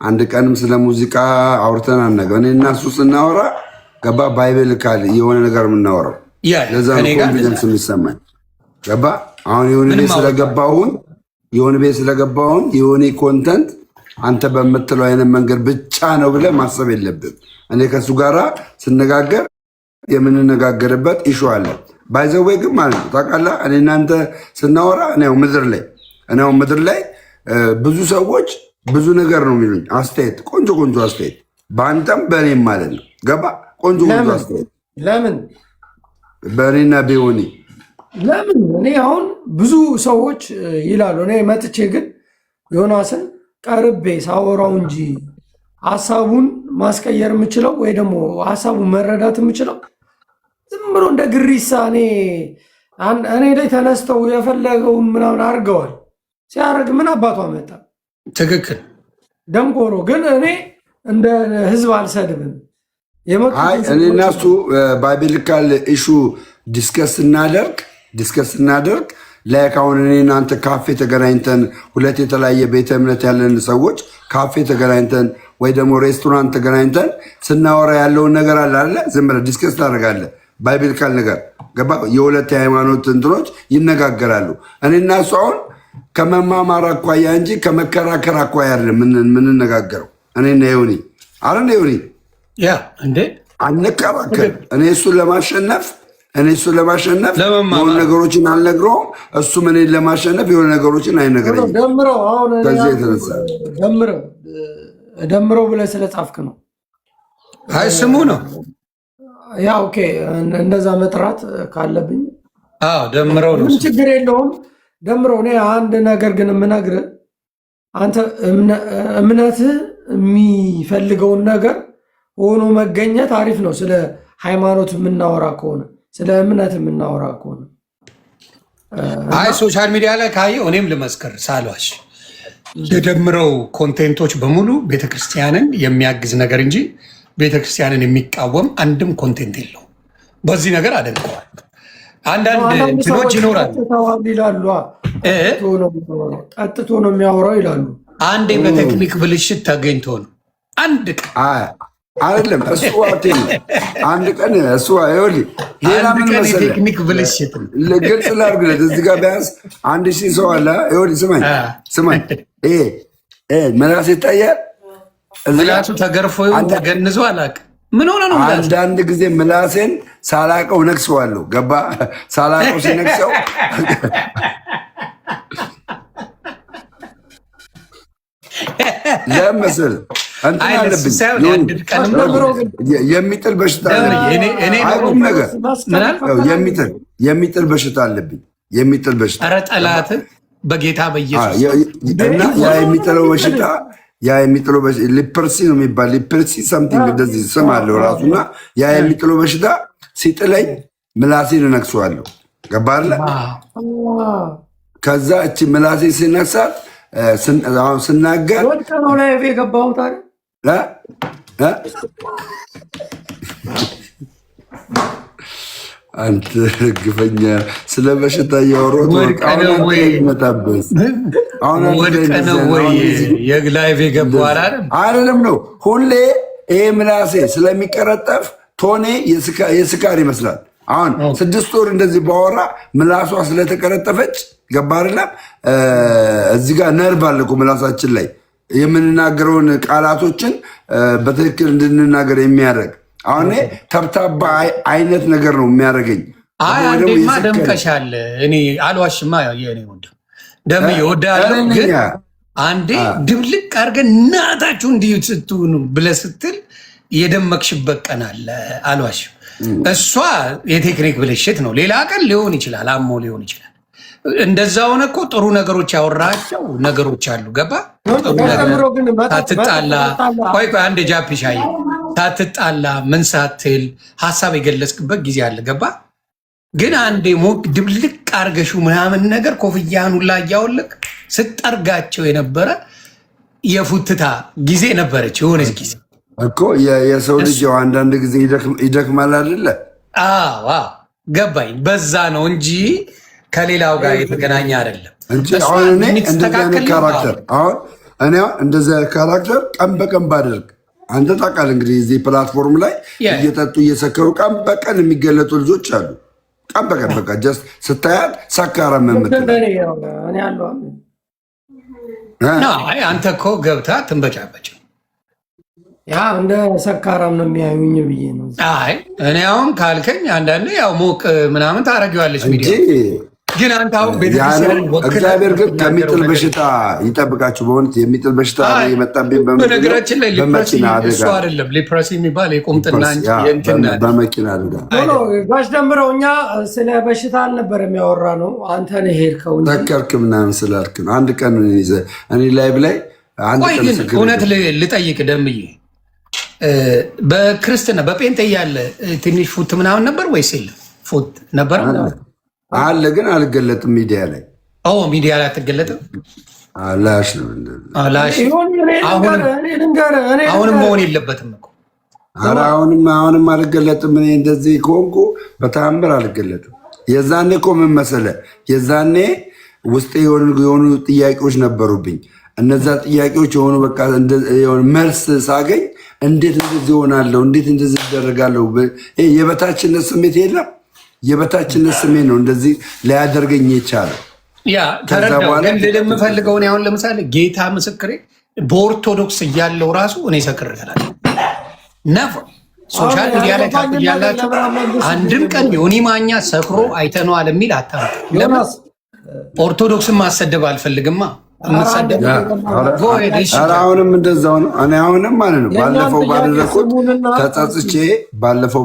አንድ ቀንም ስለ ሙዚቃ አውርተን አናውቅም። እኔ እና እሱ ስናወራ ገባ ባይብል ካል የሆነ ነገር የምናወራው ለዛ ነው ኮንፊደንስ የሚሰማኝ ገባ። አሁን የሆነ ቤት ስለገባሁን የሆነ ኮንተንት አንተ በምትለው አይነት መንገድ ብቻ ነው ብለህ ማሰብ የለብም። እኔ ከሱ ጋራ ስነጋገር የምንነጋገርበት ኢሹ አለ። ባይዘዌ ግን ማለት ነው ታውቃለህ፣ እኔ እናንተ ስናወራ እኔው ምድር ላይ ብዙ ሰዎች ብዙ ነገር ነው የሚሉኝ አስተያየት፣ ቆንጆ አስተያየት በአንተም በእኔም ማለት ነው ገባ። ቆንጆ አስተያየት ለምን በእኔና ቢሆኒ ለምን እኔ አሁን ብዙ ሰዎች ይላሉ። እኔ መጥቼ ግን ዮናስን ቀርቤ ሳወራው እንጂ ሀሳቡን ማስቀየር የምችለው ወይ ደግሞ ሀሳቡን መረዳት የምችለው ዝም ብሎ እንደ ግሪሳ እኔ ላይ ተነስተው የፈለገውን ምናምን አድርገዋል። ሲያደርግ ምን አባቷ መጣ? ትክክል ደንቆሮ። ግን እኔ እንደ ህዝብ አልሰድብም። እኔ እና እሱ ባይብሊካል ኢሹ ዲስከስ እናደርግ ላይክ አሁን እኔ እናንተ ካፌ ተገናኝተን ሁለት የተለያየ ቤተ እምነት ያለን ሰዎች ካፌ ተገናኝተን ወይ ደግሞ ሬስቶራንት ተገናኝተን ስናወራ ያለውን ነገር አለ አይደለ? ዝም ብለህ ዲስከስ ታደርጋለህ። ባይብሊካል ነገር ገባ። የሁለት የሃይማኖት እንትኖች ይነጋገራሉ። እኔ እና እሱ አሁን ከመማማር አኳያ እንጂ ከመከራከር አኳያ አይደለም የምንነጋገረው። እኔና ዮኒ አረን ዮኒ እንዴ አንከራከር። እኔ እሱን ለማሸነፍ የሆኑ ነገሮችን አልነግረውም፣ እሱም እኔን ለማሸነፍ የሆነ ነገሮችን አይነግረኝም። ደምረው ብለህ ስለጻፍክ ነው። አይ ስሙ ነው። ያ ኦኬ፣ እንደዛ መጥራት ካለብኝ ደምረው ነው፣ ችግር የለውም። ደምረው። እኔ አንድ ነገር ግን የምነግርህ አንተ እምነትህ የሚፈልገውን ነገር ሆኖ መገኘት አሪፍ ነው። ስለ ሃይማኖት የምናወራ ከሆነ ስለ እምነት የምናወራ ከሆነ ሶሻል ሚዲያ ላይ ካየው እኔም ልመስክር ሳሏሽ የደምረው ኮንቴንቶች በሙሉ ቤተክርስቲያንን የሚያግዝ ነገር እንጂ ቤተክርስቲያንን የሚቃወም አንድም ኮንቴንት የለው። በዚህ ነገር አደንቀዋል። አንዳንድ እንትኖች ይኖራሉ ይላሉ፣ ጠጥቶ ነው የሚያወራው ይላሉ። አንዴ በቴክኒክ ብልሽት ተገኝቶ ነው አንድ ቀን አይደለም እሱ አንድ ቀን እሱ ሌላ ምን መሰለህ ቴክኒክ ብልሽት ግልጽ ላድርግለት እዚህ ጋር ቢያንስ 1000 ሰው አለ። ስማኝ ምላስ ይታያል። ምላሱ ተገርፎ ገንዞ አላውቅም። ምን ሆነ ነው? አንዳንድ ጊዜ ምላሴን ሳላቀው ነክሰዋለሁ። ገባ? ሳላቀው ሲነክሰው ለምስል እንትን አለብኝ የሚጥል በሽታ አይቁም ነገር የሚጥል በሽታ አለብኝ። የሚጥል በሽታ ኧረ ጠላት በጌታ በኢየሱስ እና ያ የሚጥለው በሽታ ሊፐርሲ ነው የሚባል ሊፐርሲ ሳምቲንግ እንደዚህ ስም አለው ራሱና ያ የሚጥለው በሽታ ሲጥለኝ ምላሴን እነክሰዋለሁ። ገባህ? ከዛ እቺ ምላሴ ሲነክሳት ስናገር ወድቀነው ላይ የገባው ታዲያ አንተ ግፈኛ ስለ በሽታ እያወራሁት አይደለም ነው። ሁሌ ይሄ ምላሴ ስለሚቀረጠፍ ቶኔ የስካር ይመስላል። አሁን 6 ወር እንደዚህ ባወራ ምላሷ ስለተቀረጠፈች ገባ አይደለም? እዚህ ጋር ነርቭ አለ እኮ ምላሳችን ላይ የምንናገረውን ቃላቶችን በትክክል እንድንናገር የሚያደርግ አሁን ተብታባ አይነት ነገር ነው የሚያደርገኝ። አንዴማ ደምቀሻል። እኔ አልዋሽማ። የኔ ወንድም ደም ይወዳል። ግን አንዴ ድብልቅ አድርገን እናታችሁ እንዲህ ስትሆኑ ብለህ ስትል የደመቅሽበት ቀን አለ። አልዋሽም። እሷ የቴክኒክ ብልሽት ነው። ሌላ ቀን ሊሆን ይችላል፣ አሞ ሊሆን ይችላል። እንደዛ ሆነ እኮ ጥሩ ነገሮች ያወራቸው ነገሮች አሉ። ገባ? ታትጣላ ቆይ አንድ ጃፒሻይ ታትጣላ ምን ሳትል ሀሳብ የገለጽክበት ጊዜ አለ። ገባ? ግን አንዴ ሞቅ ድብልቅ አርገሹ ምናምን ነገር ኮፍያን ሁላ እያወለቅ ስጠርጋቸው የነበረ የፉትታ ጊዜ ነበረች። የሆነች ጊዜ እኮ የሰው ልጅ አንዳንድ ጊዜ ይደክማል አይደለ? ገባኝ። በዛ ነው እንጂ ከሌላው ጋር የተገናኘ አይደለም። አሁን እንደዚህ አይነት ካራክተር አሁን እኔ እንደዚህ ካራክተር ቀን በቀን ባደርግ አንተ ታውቃለህ እንግዲህ እዚህ ፕላትፎርም ላይ እየጠጡ እየሰከሩ ቀን በቀን የሚገለጡ ልጆች አሉ። ቀን በቀን በቃ ጀስት ስታያት ሰካራ መምትል አንተ እኮ ገብታ ትንበጫበጭ ያ እንደ ሰካራም ነው የሚያዩኝ ብዬ ነው። አይ እኔ አሁን ካልከኝ አንዳንዴ ያው ሞቅ ምናምን ታደርጊዋለች ሚዲያ ግን አንተ አሁን እግዚአብሔር ግን ከሚጥል በሽታ ይጠብቃችሁ። በእውነት የሚጥል በሽታ የመጣብኝ በነገራችን ላይ እሱ አይደለም ሊፕረሲ የሚባል የቁምጥና በመኪና አደጋ። ጋሽ ደምረው እኛ ስለ በሽታ አልነበር የሚያወራ ነው። አንተ ነህ ሄድከው ተከርክ ምናምን ስላልክ ነው። አንድ ቀን እኔ ላይቭ ላይ ግን እውነት ልጠይቅ ደምዬ በክርስትና በጴንጤ እያለ ትንሽ ፉት ምናምን ነበር ወይስ የለም? ፉት ነበር አለ ግን አልገለጥም። ሚዲያ ላይ ሚዲያ ላይ አትገለጥም። ላሽ ነው አሁንም መሆን የለበትም እኮ። ኧረ አሁንም አልገለጥም። እኔ እንደዚህ ከሆንኩ በተአምር አልገለጥም። የዛኔ እኮ ምን መሰለህ፣ የዛኔ ውስጤ የሆኑ ጥያቄዎች ነበሩብኝ። እነዛ ጥያቄዎች የሆኑ በቃ መልስ ሳገኝ እንዴት እንደዚህ ሆናለሁ፣ እንዴት እንደዚህ ይደረጋለሁ፣ የበታችነት ስሜት የለም። የበታችነት ስሜት ነው እንደዚህ ሊያደርገኝ የቻለው። ያ ተረዳው። ግን ለምፈልገውን አሁን ለምሳሌ ጌታ ምስክሬ በኦርቶዶክስ እያለው ራሱ እኔ ሰክርታለሁ ነበር። ሶሻል ሚዲያ ላይ ታያላችሁ። አንድም ቀን ዮኒ ማኛ ሰክሮ አይተነዋል የሚል አታምጡ። ለምን ኦርቶዶክስን ማሰደብ አልፈልግማ። አሁንም እንደዛው ነው። እኔ አሁንም ማለት ነው ባለፈው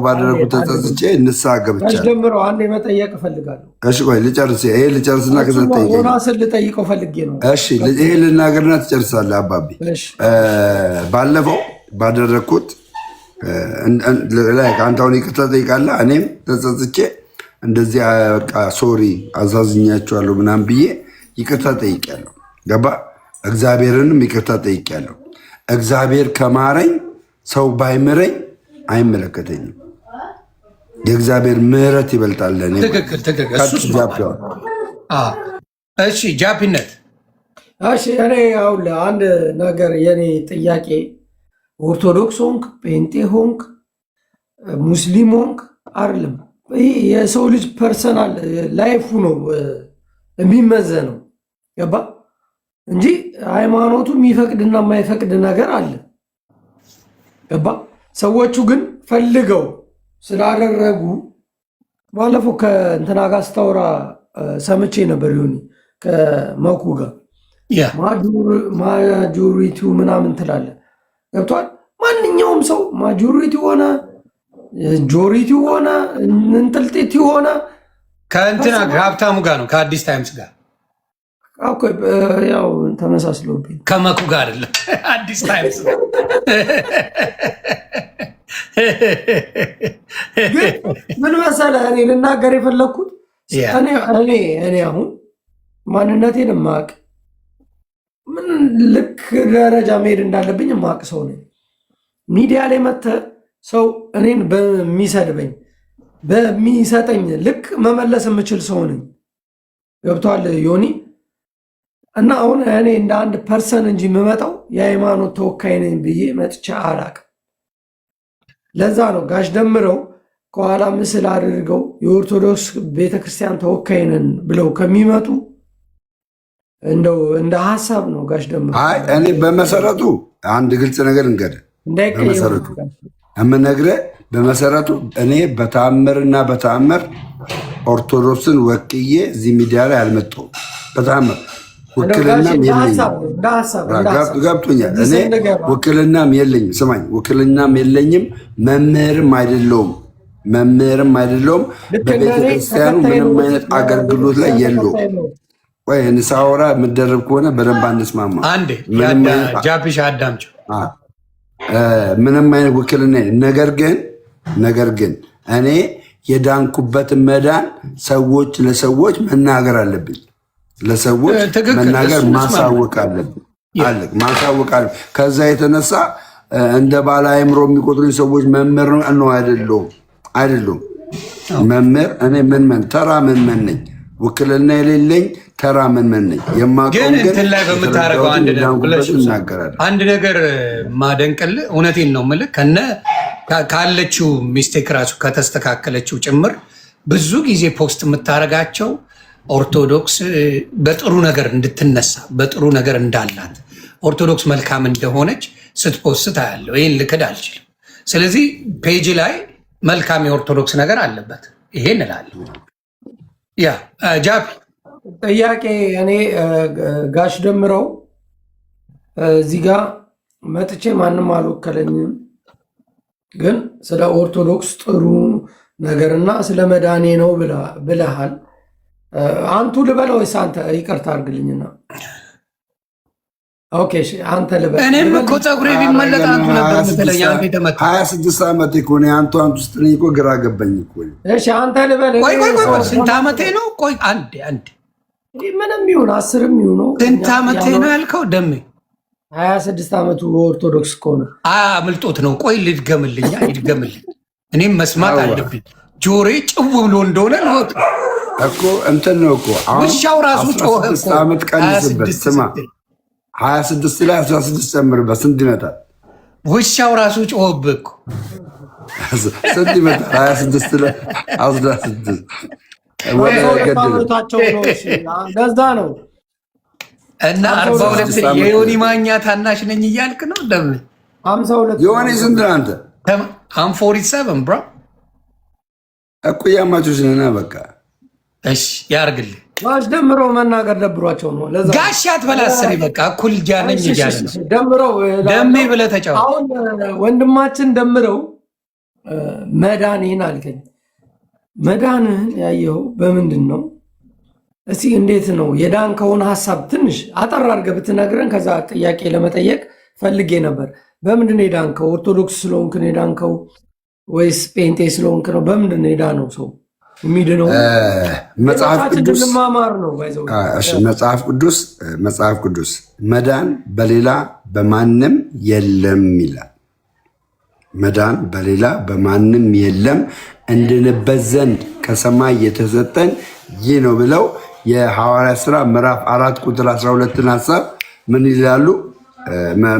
ባደረኩት ተጸጽቼ ንስሐ ገብቻለሁ። አንዴ መጠየቅ እፈልጋለሁ። እሺ ቆይ ልጨርስና ከዛ ልጠይቀው ፈልጌ ነው። እሺ ይሄ ልናገርና ትጨርሳለህ አባቢ። ባለፈው ባደረኩት አንተ አሁን ይቅርታ ጠይቃለህ፣ እኔም ተጸጽቼ እንደዚህ በቃ ሶሪ አዛዝኛቸዋለሁ ምናምን ብዬ ይቅርታ ጠይቄያለሁ። ገባ? እግዚአብሔርንም ይቅርታ ጠይቄያለሁ። እግዚአብሔር ከማረኝ ሰው ባይምረኝ አይመለከተኝም። የእግዚአብሔር ምሕረት ይበልጣል። እሺ ጃፒነት፣ እሺ እኔ አሁን አንድ ነገር የኔ ጥያቄ ኦርቶዶክስ ሆንክ ጴንጤ ሆንክ ሙስሊም ሆንክ አይደለም፣ ይህ የሰው ልጅ ፐርሰናል ላይፉ ነው የሚመዘነው። ገባ እንጂ ሃይማኖቱ የሚፈቅድና የማይፈቅድ ነገር አለ። ገባ? ሰዎቹ ግን ፈልገው ስላደረጉ ባለፈው ከእንትና ጋር ስታወራ ሰምቼ ነበር። ሆኒ ከመኩ ጋር ማጆሪቲው ምናምን ትላለ። ገብቷል? ማንኛውም ሰው ማጆሪቲ ሆነ ጆሪቲ ሆነ እንጥልጤት ሆነ ከእንትና ከሀብታሙ ጋር ነው ከአዲስ ታይምስ ጋር ያው ተመሳስሎብኝ ከመኩ ጋር አይደለም አዲስ ታይምስ ምን መሰለህ እኔ ልናገር የፈለግኩት እኔ አሁን ማንነቴን የማውቅ ምን ልክ ደረጃ መሄድ እንዳለብኝ የማውቅ ሰው ነኝ። ሚዲያ ላይ መተህ ሰው እኔን በሚሰድበኝ በሚሰጠኝ ልክ መመለስ የምችል ሰው ነኝ። ገብቶሃል ዮኒ? እና አሁን እኔ እንደ አንድ ፐርሰን እንጂ የምመጣው የሃይማኖት ተወካይ ነኝ ብዬ መጥቼ አላቅም። ለዛ ነው ጋሽ ደምረው ከኋላ ምስል አድርገው የኦርቶዶክስ ቤተክርስቲያን ተወካይ ነን ብለው ከሚመጡ እንደው እንደ ሀሳብ ነው ጋሽ ደምረው። አይ እኔ በመሰረቱ አንድ ግልጽ ነገር እንገደ በመሰረቱ የምነግርህ በመሰረቱ እኔ በተአምርና በተአምር ኦርቶዶክስን ወክዬ እዚህ ሚዲያ ላይ አልመጣሁም። በተአምር ውክልናም የለኝም። ገብቶኛል። እኔ ውክልናም የለኝም። ስማኝ፣ ውክልናም የለኝም። መምህርም አይደለውም። በቤተክርስቲያኑ ምንም አይነት አገልግሎት ላይ የለውም። ወይ ሳወራ የምደረብ ከሆነ በደንብ አንስማማ። አንዴ ጃፒሽ አዳምጪው። ምንም አይነት ውክልና ነገር ግን እኔ የዳንኩበትን መዳን ሰዎች ለሰዎች መናገር አለብኝ። ለሰዎች መናገር ማሳወቅ አለብኝ። ከዛ የተነሳ እንደ ባለ አእምሮ የሚቆጥሩኝ ሰዎች መምህር ነው አይደሉም። መምህር እኔ ተራ መምህር ነኝ። ውክልና የሌለኝ ተራ መንመን ነኝ። ግን እንትን ላይ በምታደርገው አንድ ነገር ማደንቅልህ፣ እውነቴን ነው የምልህ፣ ካለችው ሚስቴክ ራሱ ከተስተካከለችው ጭምር ብዙ ጊዜ ፖስት የምታደርጋቸው ኦርቶዶክስ በጥሩ ነገር እንድትነሳ በጥሩ ነገር እንዳላት ኦርቶዶክስ መልካም እንደሆነች ስትፖስት አያለው። ይህን ልክድ አልችልም። ስለዚህ ፔጅ ላይ መልካም የኦርቶዶክስ ነገር አለበት። ይሄን እላለሁ። ያ ጃፒ ጥያቄ እኔ ጋሽ ደምረው እዚህ ጋር መጥቼ ማንም አልወከለኝም፣ ግን ስለ ኦርቶዶክስ ጥሩ ነገርና ስለ መዳኔ ነው ብለሃል። አንቱ ልበል ወይስ አንተ? ይቅርታ አድርግልኝና ኦኬ እሺ፣ አንተ ልበል። እኔም እኮ ፀጉሬ ቢመለጥ አንቱ ነበር የምትለኝ። አንተ የተመታ 26 ዓመት እኮ ነው አንቱ ውስጥ ነኝ እኮ ግራ ገባኝ እኮ። እሺ አንተ ልበል። ቆይ ስንት ዓመቴ ነው? ቆይ አንዴ ምንም ይሁን 10ም ይሁን ስንት ዓመቴ ነው ያልከው? ደሜ 26 ዓመቱ ኦርቶዶክስ ከሆነ አምልጦት ነው። ቆይ ልድገምልኛ፣ ይድገምልኝ። እኔም መስማት አለብኝ። ጆሬ ጭው ብሎ እንደሆነ ነው እኮ እንትን ነው እኮ። ውሻው ራሱ ጮኸ እኮ። ዓመት ቀንስበት። ስማ 26 ላይ 16 ጨምርበት። ስንት ይመጣል? ውሻው ራሱ ጮኸብህ እኮ። ስንት ይመጣል? 26 ላይ 16 ለዛ ነው። እና 42 የዮኒ ማኛ ታናሽ ነኝ እያልክ ነው? ለምን 52 የሆነ ስንት ነው አንተ? አም 47 ብሮ እኩያማቾች ነና። በቃ እሺ ያርግልህ። ጋሽ ደምረው መናገር ደብሯቸው ነው። ለዛ ጋሽ አትበላስሪ። በቃ እኩል ጃነኝ እያለ ነው። ደምረው ደሜ ብለህ ተጫወት። አሁን ወንድማችን ደምረው መዳንህን አልከኝ። መዳንህን ያየኸው በምንድን ነው? እስቲ እንዴት ነው የዳንከውን ሀሳብ ትንሽ አጠር አድርገህ ብትነግረን። ከዛ ጥያቄ ለመጠየቅ ፈልጌ ነበር። በምንድን ነው የዳንከው? ኦርቶዶክስ ስለሆንክ ነው የዳንከው ወይስ ጴንጤ ስለሆንክ ነው? በምንድን ነው የዳነው ሰው የሚድነው? መጽሐፍ ቅዱስ ልማማር ነው። መጽሐፍ ቅዱስ መዳን በሌላ በማንም የለም ይላል። መዳን በሌላ በማንም የለም እንድንበት ዘንድ ከሰማይ የተሰጠን ይህ ነው ብለው የሐዋርያ ሥራ ምዕራፍ 4 ቁጥር 12ን ሀሳብ ምን ይላሉ?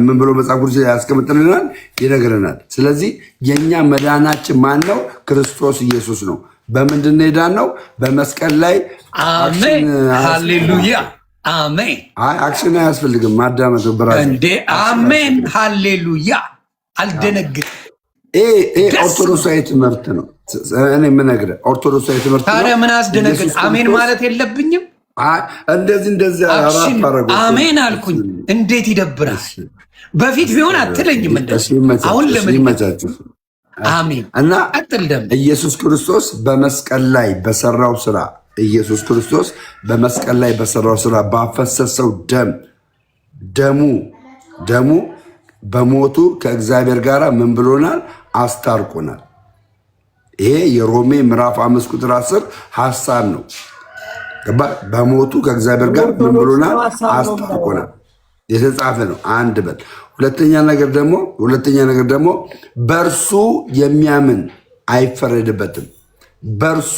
ምን ብሎ መጽሐፍ ቅዱስ ያስቀምጥልናል? ይነግረናል። ስለዚህ የእኛ መዳናችን ማን ነው? ክርስቶስ ኢየሱስ ነው። በምንድን ነው የዳነው? በመስቀል ላይ። አሜን፣ ሃሌሉያ፣ አሜን። አክሽን አያስፈልግም፣ ማዳመጥ ብራዘር እንዴ። አሜን፣ ሃሌሉያ። አልደነግጥም። ይሄ ኦርቶዶክሳዊ ትምህርት ነው። እኔ የምነግርህ ኦርቶዶክሳዊ ትምህርት ነው። ታዲያ ምን አስደነግጥ? አሜን ማለት የለብኝም? እንደዚህ አሜን አልኩኝ። እንዴት ይደብራል። በፊት ቢሆን አትለኝም እንደዚህ። አሁን ለምን ይመቻችሁ? አሜን እና ቀጥል። ደም ኢየሱስ ክርስቶስ በመስቀል ላይ በሰራው ስራ ኢየሱስ ክርስቶስ በመስቀል ላይ በሰራው ስራ ባፈሰሰው ደሙ በሞቱ ከእግዚአብሔር ጋር ምን ብሎናል? አስታርቆናል። ይሄ የሮሜ ምዕራፍ 5 ቁጥር 10 ሐሳብ ነው። በሞቱ ከእግዚአብሔር ጋር ምን ብሎናል? አስታርቆናል። የተጻፈ ነው። አንድ በል። ሁለተኛ ነገር ደግሞ በእርሱ የሚያምን አይፈረድበትም። በእርሱ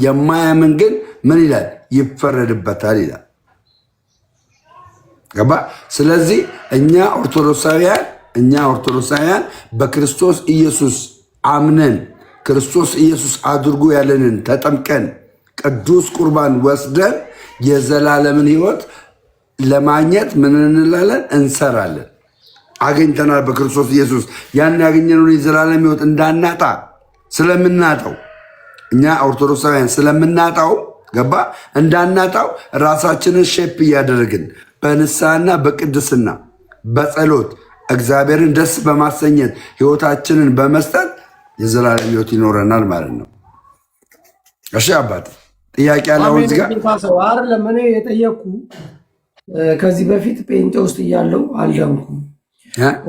የማያምን ግን ምን ይላል? ይፈረድበታል ይላል። ገባ? ስለዚህ እኛ ኦርቶዶክሳውያን በክርስቶስ ኢየሱስ አምነን ክርስቶስ ኢየሱስ አድርጎ ያለንን ተጠምቀን ቅዱስ ቁርባን ወስደን የዘላለምን ሕይወት ለማግኘት ምን እንላለን? እንሰራለን። አገኝተናል በክርስቶስ ኢየሱስ። ያን ያገኘነውን የዘላለም ሕይወት እንዳናጣ ስለምናጣው እኛ ኦርቶዶክሳውያን ስለምናጣው ገባ? እንዳናጣው ራሳችንን ሼፕ እያደረግን በንስሐና በቅድስና በጸሎት እግዚአብሔርን ደስ በማሰኘት ሕይወታችንን በመስጠት የዘላለም ሕይወት ይኖረናል ማለት ነው። እሺ አባት ጥያቄ ያለ አሁን እዚህ ጋር አይደለም። እኔ የጠየቅኩ ከዚህ በፊት ጴንጤ ውስጥ እያለሁ አልዳንኩም፣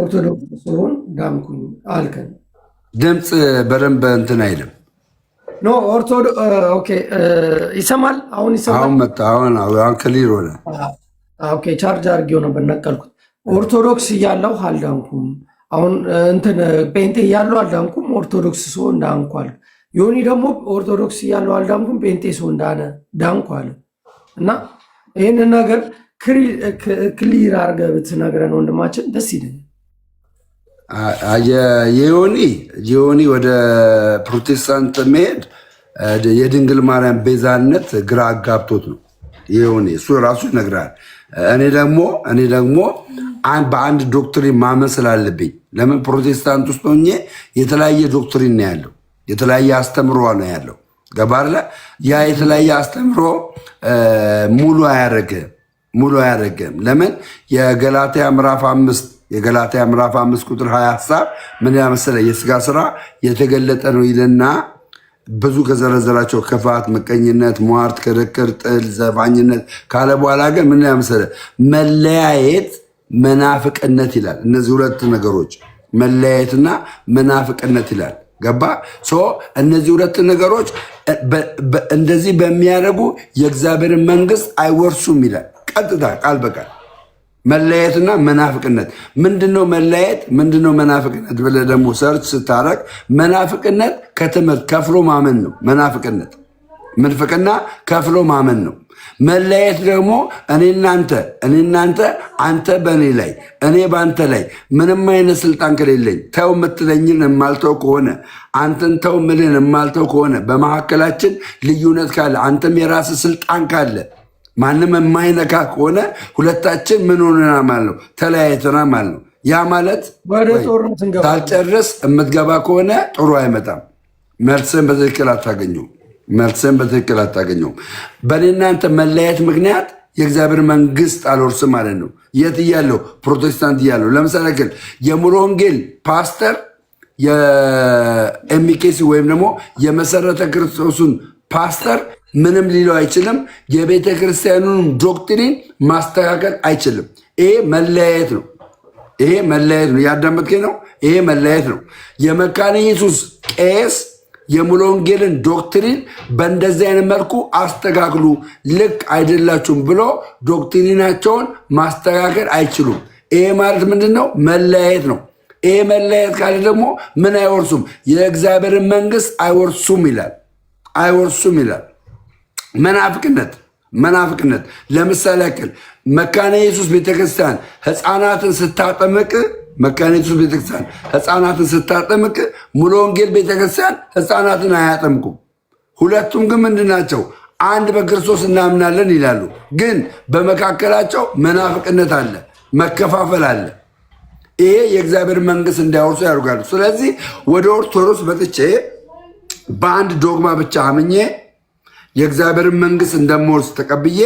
ኦርቶዶክስ ሲሆን ዳንኩኝ አልከን። ድምፅ በደንብ እንትን አይልም። ኖ ኦኬ፣ ይሰማል? አሁን ይሰማል? አሁን መጣ። አሁን ክሊር ሆነ። ኦኬ፣ ቻርጅ አድርጌው ነበር ነቀልኩት። ኦርቶዶክስ እያለሁ አልዳንኩም፣ አሁን እንትን ጴንጤ እያለሁ አልዳንኩም፣ ኦርቶዶክስ ሲሆን ዳንኳል። ዮኒ ደግሞ ኦርቶዶክስ እያለሁ አልዳንኩም፣ ጴንጤ ሲሆን ዳንኩ አለ። እና ይህንን ነገር ክሊር አድርገህ ብትነግረን ወንድማችን ደስ ይለኛል። የዮኒ ወደ ፕሮቴስታንት መሄድ የድንግል ማርያም ቤዛነት ግራ አጋብቶት ነው። የዮኒ እሱ ራሱ ይነግራል። እኔ ደግሞ በአንድ ዶክትሪን ማመን ስላለብኝ ለምን ፕሮቴስታንት ውስጥ ሆኜ የተለያየ ዶክትሪን ነው ያለው፣ የተለያየ አስተምሮ ነው ያለው። ገባለ ያ የተለያየ አስተምሮ ሙሉ አያደርግም። ለምን የገላትያ ምዕራፍ 5 ቁጥር 20 ሀሳብ ምን ያመሰለ የስጋ ስራ የተገለጠ ነው ይልና ብዙ ከዘረዘራቸው ክፋት፣ ምቀኝነት፣ ሟርት፣ ክርክር፣ ጥል፣ ዘፋኝነት ካለ በኋላ ግን ምን ያመሰለ መለያየት፣ መናፍቅነት ይላል። እነዚህ ሁለት ነገሮች መለያየትና መናፍቅነት ይላል። ገባ እነዚህ ሁለት ነገሮች እንደዚህ በሚያደርጉ የእግዚአብሔርን መንግስት አይወርሱም ይላል። ቀጥታ ቃል በቃል መለያየትና መናፍቅነት ምንድነው? መለያየት ምንድነው? መናፍቅነት ብለህ ደግሞ ሰርች ስታረግ መናፍቅነት ከትምህርት ከፍሎ ማመን ነው። መናፍቅነት ምንፍቅና ከፍሎ ማመን ነው። መለያየት ደግሞ እኔ እናንተ አንተ በእኔ ላይ እኔ በአንተ ላይ ምንም አይነት ስልጣን ከሌለኝ ተው የምትለኝን የማልተው ከሆነ አንተን ተው ምልን የማልተው ከሆነ በመካከላችን ልዩነት ካለ አንተም የራስ ስልጣን ካለ ማንም የማይነካ ከሆነ ሁለታችን ምን ሆነና ማለት ነው? ተለያይተና ማለት ነው። ያ ማለት ሳልጨርስ የምትገባ ከሆነ ጥሩ አይመጣም። መልስን በትክክል አታገኘውም። በእኔ እናንተ መለያየት ምክንያት የእግዚአብሔር መንግስት አልወርስም ማለት ነው። የት እያለው? ፕሮቴስታንት እያለው። ለምሳሌ ክል የሙሉ ወንጌል ፓስተር የኤሚኬሲ ወይም ደግሞ የመሰረተ ክርስቶስን ፓስተር ምንም ሊለው አይችልም። የቤተ ክርስቲያኑን ዶክትሪን ማስተካከል አይችልም። ይሄ መለያየት ነው። ያዳመጥከኝ ነው። ይሄ መለያየት ነው። የመካነ ኢየሱስ ቄስ የሙሉ ወንጌልን ዶክትሪን በእንደዚህ አይነት መልኩ አስተካክሉ፣ ልክ አይደላችሁም ብሎ ዶክትሪናቸውን ማስተካከል አይችሉም። ይሄ ማለት ምንድን ነው? መለያየት ነው። ይሄ መለያየት ካለ ደግሞ ምን አይወርሱም? የእግዚአብሔርን መንግስት አይወርሱም ይላል። መናፍቅነት ለምሳሌ ያክል መካነ ኢየሱስ ቤተክርስቲያን ህፃናትን ስታጠምቅ ሙሉ ወንጌል ቤተክርስቲያን ህፃናትን አያጠምቁም። ሁለቱም ግን ምንድን ናቸው? አንድ በክርስቶስ እናምናለን ይላሉ፣ ግን በመካከላቸው መናፍቅነት አለ፣ መከፋፈል አለ። ይሄ የእግዚአብሔር መንግስት እንዳይወርሱ ያደርጋሉ። ስለዚህ ወደ ኦርቶዶክስ መጥቼ በአንድ ዶግማ ብቻ አምኜ የእግዚአብሔርን መንግስት እንደምወርስ ተቀብዬ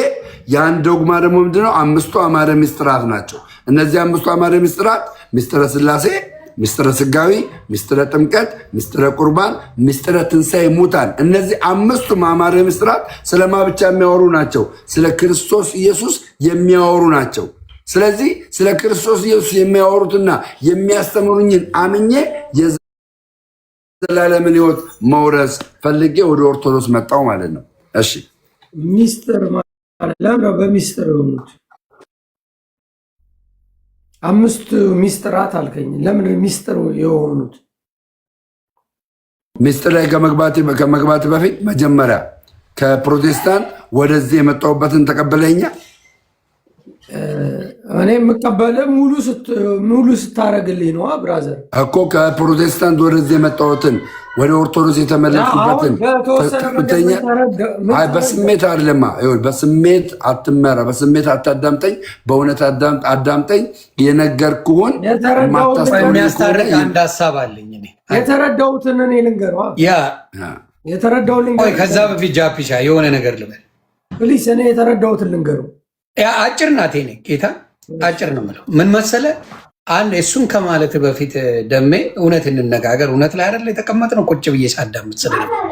ያን ዶግማ ደግሞ ምንድነው? 5ቱ አዕማደ ምስጢራት ናቸው። እነዚህ 5ቱ አዕማደ ምስጢራት ምስጢረ ሥላሴ፣ ምስጢረ ስጋዊ፣ ምስጢረ ጥምቀት፣ ምስጢረ ቁርባን፣ ምስጢረ ትንሣኤ ሙታን። እነዚህ 5ቱ አዕማደ ምስጢራት ስለማ ብቻ የሚያወሩ ናቸው? ስለ ክርስቶስ ኢየሱስ የሚያወሩ ናቸው። ስለዚህ ስለ ክርስቶስ ኢየሱስ የሚያወሩትና የሚያስተምሩኝን አምኜ የዘላለምን ሕይወት መውረስ ፈልጌ ወደ ኦርቶዶክስ መጣው ማለት ነው። እሺ ሚስጥር ማለት ለምን በሚስጥር የሆኑት 5 ሚስጥራት አልከኝ? ለምን ሚስጥር የሆኑት? ሚስጥር ላይ ከመግባት በፊት መጀመሪያ ከፕሮቴስታንት ወደዚህ የመጣሁበትን ተቀበለኛ። እኔ የምቀበለ ሙሉ ስታረግልኝ ነው ብራዘር እኮ። ከፕሮቴስታንት ወደዚህ የመጣሁትን ወደ ኦርቶዶክስ የተመለስኩበትን በስሜት አይደለማ። በስሜት አትመራ፣ በስሜት አታዳምጠኝ፣ በእውነት አዳምጠኝ። የነገርኩህን የሚያስታርቅ አንድ ሀሳብ አለኝ። የተረዳሁትን እኔ ልንገረዋ። ከዛ በፊት ጃፒሻ የሆነ ነገር ልበል ፕሊስ። እኔ የተረዳሁትን ልንገረው። አጭር ናት ኔ ጌታ አጭር ነው የምለው። ምን መሰለ፣ አንድ እሱን ከማለት በፊት ደሜ እውነት እንነጋገር። እውነት ላይ አይደለ የተቀመጥነው? ቁጭ ብዬ ሳዳምጥ ስለነበር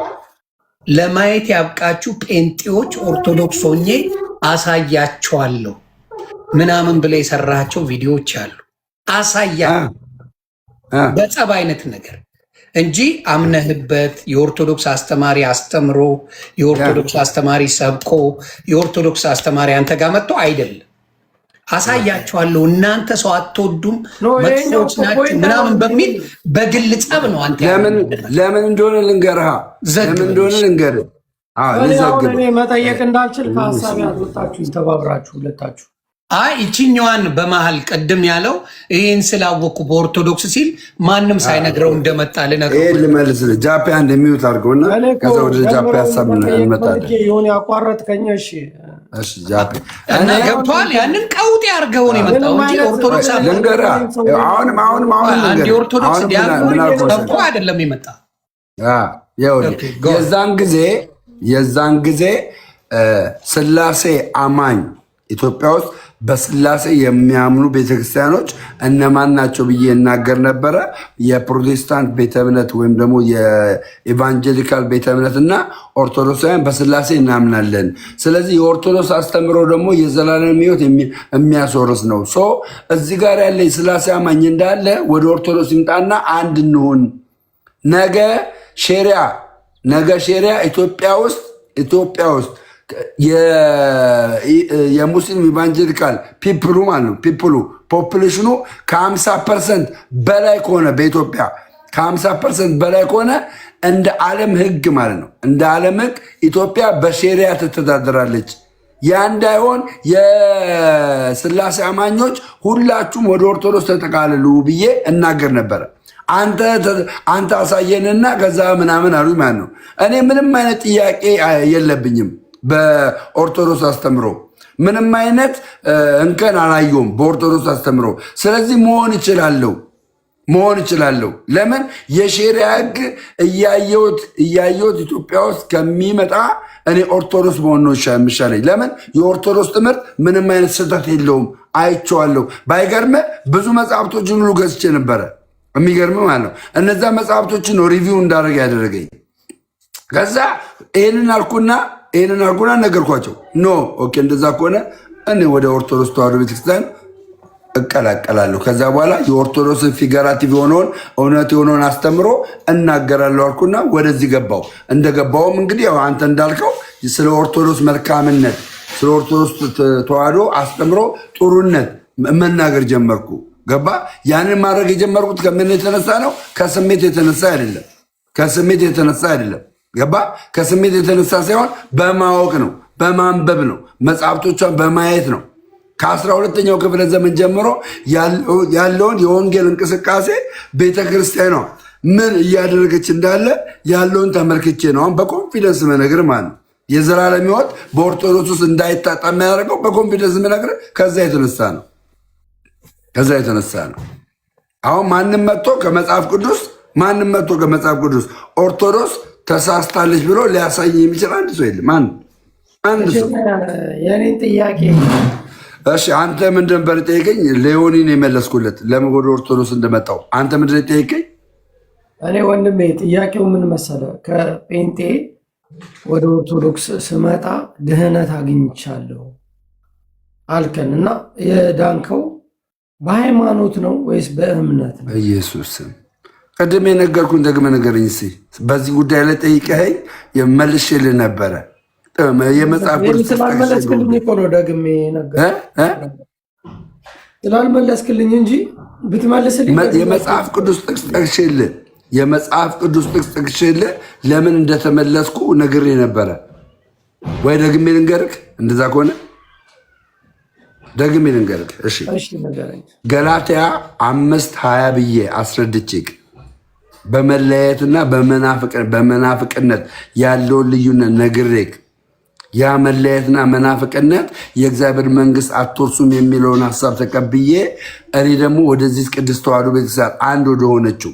ለማየት ያብቃችሁ ጴንጤዎች ኦርቶዶክስ ሆኜ አሳያቸዋለሁ ምናምን ብለህ የሰራቸው ቪዲዮዎች አሉ። አሳያለሁ በጸብ አይነት ነገር እንጂ አምነህበት የኦርቶዶክስ አስተማሪ አስተምሮ የኦርቶዶክስ አስተማሪ ሰብኮ የኦርቶዶክስ አስተማሪ አንተ ጋር መጥቶ አይደለም። አሳያቸዋለሁ እናንተ ሰው አትወዱም መጥፎች ናቸው ምናምን በሚል በግል ጸብ ነው። አንተ ለምን እንደሆነ ልንገርህ። እኔ መጠየቅ እንዳልችል ከሀሳብ ያልወጣችሁ ተባብራችሁ ሁለታችሁ። አይ ይችኛዋን በመሀል ቅድም ያለው ይህን ስላወቅኩ በኦርቶዶክስ ሲል ማንም ሳይነግረው እንደመጣ ልነግረው ልመልስ። ጃፔ አንድ የሚዩት አድርገውና ከዛ ወደ ጃፔ ሀሳብ እንመጣለን። የሆነ ያቋረጥከኝ ጃፔ እና ገብቶሃል። ያንን ቀውጤ አድርገውን የመጣው እንጂ ኦርቶዶክስ አሁንም ኦርቶዶክስ ዲያቆ አይደለም የመጣ የዛን ጊዜ ስላሴ አማኝ ኢትዮጵያ ውስጥ በስላሴ የሚያምኑ ቤተክርስቲያኖች እነማን ናቸው ብዬ እናገር ነበረ። የፕሮቴስታንት ቤተ እምነት ወይም ደግሞ የኢቫንጀሊካል ቤተ እምነት እና ኦርቶዶክሳውያን በስላሴ እናምናለን። ስለዚህ የኦርቶዶክስ አስተምሮ ደግሞ የዘላለም ሕይወት የሚያስወርስ ነው። እዚህ ጋር ያለ የስላሴ አማኝ እንዳለ ወደ ኦርቶዶክስ ይምጣና አንድ እንሁን። ነገ ሼሪያ ኢትዮጵያ ውስጥ የሙስሊም ኢቫንጀሊካል ፒፕሉ ማለት ነው። ፖፕሌሽኑ ከ50% በላይ ከሆነ በኢትዮጵያ ከ50% በላይ ከሆነ እንደ ዓለም ሕግ ማለት ነው። እንደ ዓለም ሕግ ኢትዮጵያ በሼሪያ ትተዳደራለች። ያ እንዳይሆን የስላሴ አማኞች ሁላችሁም ወደ ኦርቶዶክስ ተጠቃልሉ ብዬ እናገር ነበረ። አንተ አሳየንና ከዛ ምናምን አሉ ማለት ነው። እኔ ምንም አይነት ጥያቄ የለብኝም በኦርቶዶክስ አስተምሮ፣ ምንም አይነት እንከን አላየውም በኦርቶዶክስ አስተምሮ። ስለዚህ መሆን ይችላለሁ። ለምን የሼሪያ ህግ እያየሁት ኢትዮጵያ ውስጥ ከሚመጣ እኔ ኦርቶዶክስ መሆን ነው የሚሻለኝ። ለምን የኦርቶዶክስ ትምህርት ምንም አይነት ስህተት የለውም፣ አይቼዋለሁ። ባይገርም ብዙ መጽሐፍቶችን ሁሉ ገዝቼ ነበረ። የሚገርም ማለት ነው። እነዛ መጽሐፍቶችን ነው ሪቪው እንዳደረገ ያደረገኝ። ከዛ ይህንን አልኩና ነገርኳቸው። ኦኬ እንደዛ ከሆነ እኔ ወደ ኦርቶዶክስ ተዋሕዶ ቤተክርስቲያን እቀላቀላለሁ። ከዛ በኋላ የኦርቶዶክስን ፊገራቲቭ የሆነውን እውነት የሆነውን አስተምሮ እናገራለሁ አልኩና ወደዚህ ገባው። እንደገባውም እንግዲህ ያው አንተ እንዳልከው ስለ ኦርቶዶክስ መልካምነት፣ ስለ ኦርቶዶክስ ተዋሕዶ አስተምሮ ጥሩነት መናገር ጀመርኩ። ገባ? ያንን ማድረግ የጀመርኩት ከምን የተነሳ ነው? ከስሜት የተነሳ አይደለም። ገባ? ከስሜት የተነሳ ሳይሆን በማወቅ ነው፣ በማንበብ ነው፣ መጽሐፍቶቿን በማየት ነው። ከ12ኛው ክፍለ ዘመን ጀምሮ ያለውን የወንጌል እንቅስቃሴ ቤተክርስቲያኗ ምን እያደረገች እንዳለ ያለውን ተመልክቼ ነው አሁን በኮንፊደንስ መነግር ማለት ነው። የዘላለም ሕይወት በኦርቶዶክስ ውስጥ እንዳይታጣ የሚያደርገው በኮንፊደንስ መነግር ከዛ የተነሳ ነው። አሁን ማንም መጥቶ ከመጽሐፍ ቅዱስ ኦርቶዶክስ ተሳስታለች ብሎ ሊያሳይ የሚችል አንድ ሰው የለም። አንድ ሰው የኔን ጥያቄ እሺ፣ አንተ ምንድን ነበር ጠይቀኝ? ሌዮኒን የመለስኩለት ለምን ወደ ኦርቶዶክስ እንደመጣው። አንተ ምንድን ጠይቀኝ? እኔ ወንድሜ ጥያቄው ምን መሰለ፣ ከጴንጤ ወደ ኦርቶዶክስ ስመጣ ድህነት አግኝቻለሁ አልከን እና የዳንከው በሃይማኖት ነው ወይስ በእምነት ነው? ኢየሱስም ቅድም የነገርኩን ደግመህ ንገረኝ እስኪ። በዚህ ጉዳይ ላይ ጠይቀኸኝ የመልሼልህ ነበረ። የመጽሐፍ ቅዱስ ስላልመለስክልኝ እኮ ነው ደግሜ ስላልመለስክልኝ እንጂ ብትመልስልኝ የመጽሐፍ ቅዱስ ጥቅስ ጠቅሼልህ ለምን እንደተመለስኩ ነግሬህ ነበረ ወይ? ደግሜ ልንገርህ? እንደዛ ከሆነ ደግሜ ልንገርህ። እሺ ገላትያ 5:20 ብዬ አስረድቼህ በመለያየትና በመናፍቅነት ያለውን ልዩነት ነግሬህ ያ መለያየትና መናፍቅነት የእግዚአብሔር መንግስት አትወርሱም የሚለውን ሀሳብ ተቀብዬ እኔ ደግሞ ወደዚህ ቅድስት ተዋሕዶ ቤተክርስቲያን አንድ ወደሆነችው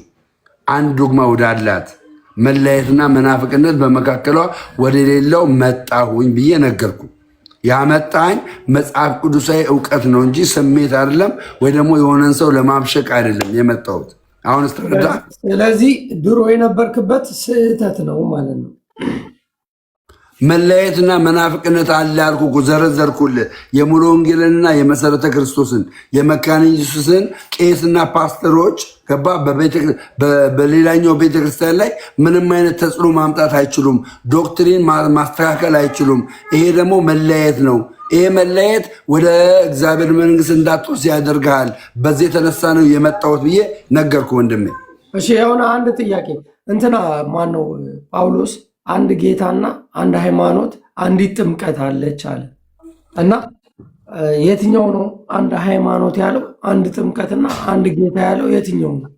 አንድ ዶግማ ወዳላት መለያየትና መናፍቅነት በመካከሏ ወደ ሌላው መጣሁኝ ብዬ ነገርኩ። ያመጣኝ መጽሐፍ ቅዱሳዊ እውቀት ነው እንጂ ስሜት አይደለም፣ ወይ ደግሞ የሆነን ሰው ለማብሸቅ አይደለም የመጣሁት። አሁን ስተረዳ ስለዚህ ድሮ የነበርክበት ስህተት ነው ማለት ነው። መለያየትና መናፍቅነት አለ ያልኩህ ዘረዘርኩልህ። የሙሉ ወንጌልንና የመሰረተ ክርስቶስን የመካነ ኢየሱስን ቄስና ፓስተሮች ገባ በሌላኛው ቤተክርስቲያን ላይ ምንም አይነት ተጽዕኖ ማምጣት አይችሉም። ዶክትሪን ማስተካከል አይችሉም። ይሄ ደግሞ መለያየት ነው። ይሄ መለያየት ወደ እግዚአብሔር መንግስት እንዳትወርስ ያደርግሃል። በዚህ የተነሳ ነው የመጣሁት ብዬ ነገርኩህ ወንድሜ። እሺ የሆነ አንድ ጥያቄ እንትና ማነው ጳውሎስ አንድ ጌታና አንድ ሃይማኖት፣ አንዲት ጥምቀት አለች አለ እና የትኛው ነው አንድ ሃይማኖት ያለው? አንድ ጥምቀትና አንድ ጌታ ያለው የትኛው ነው?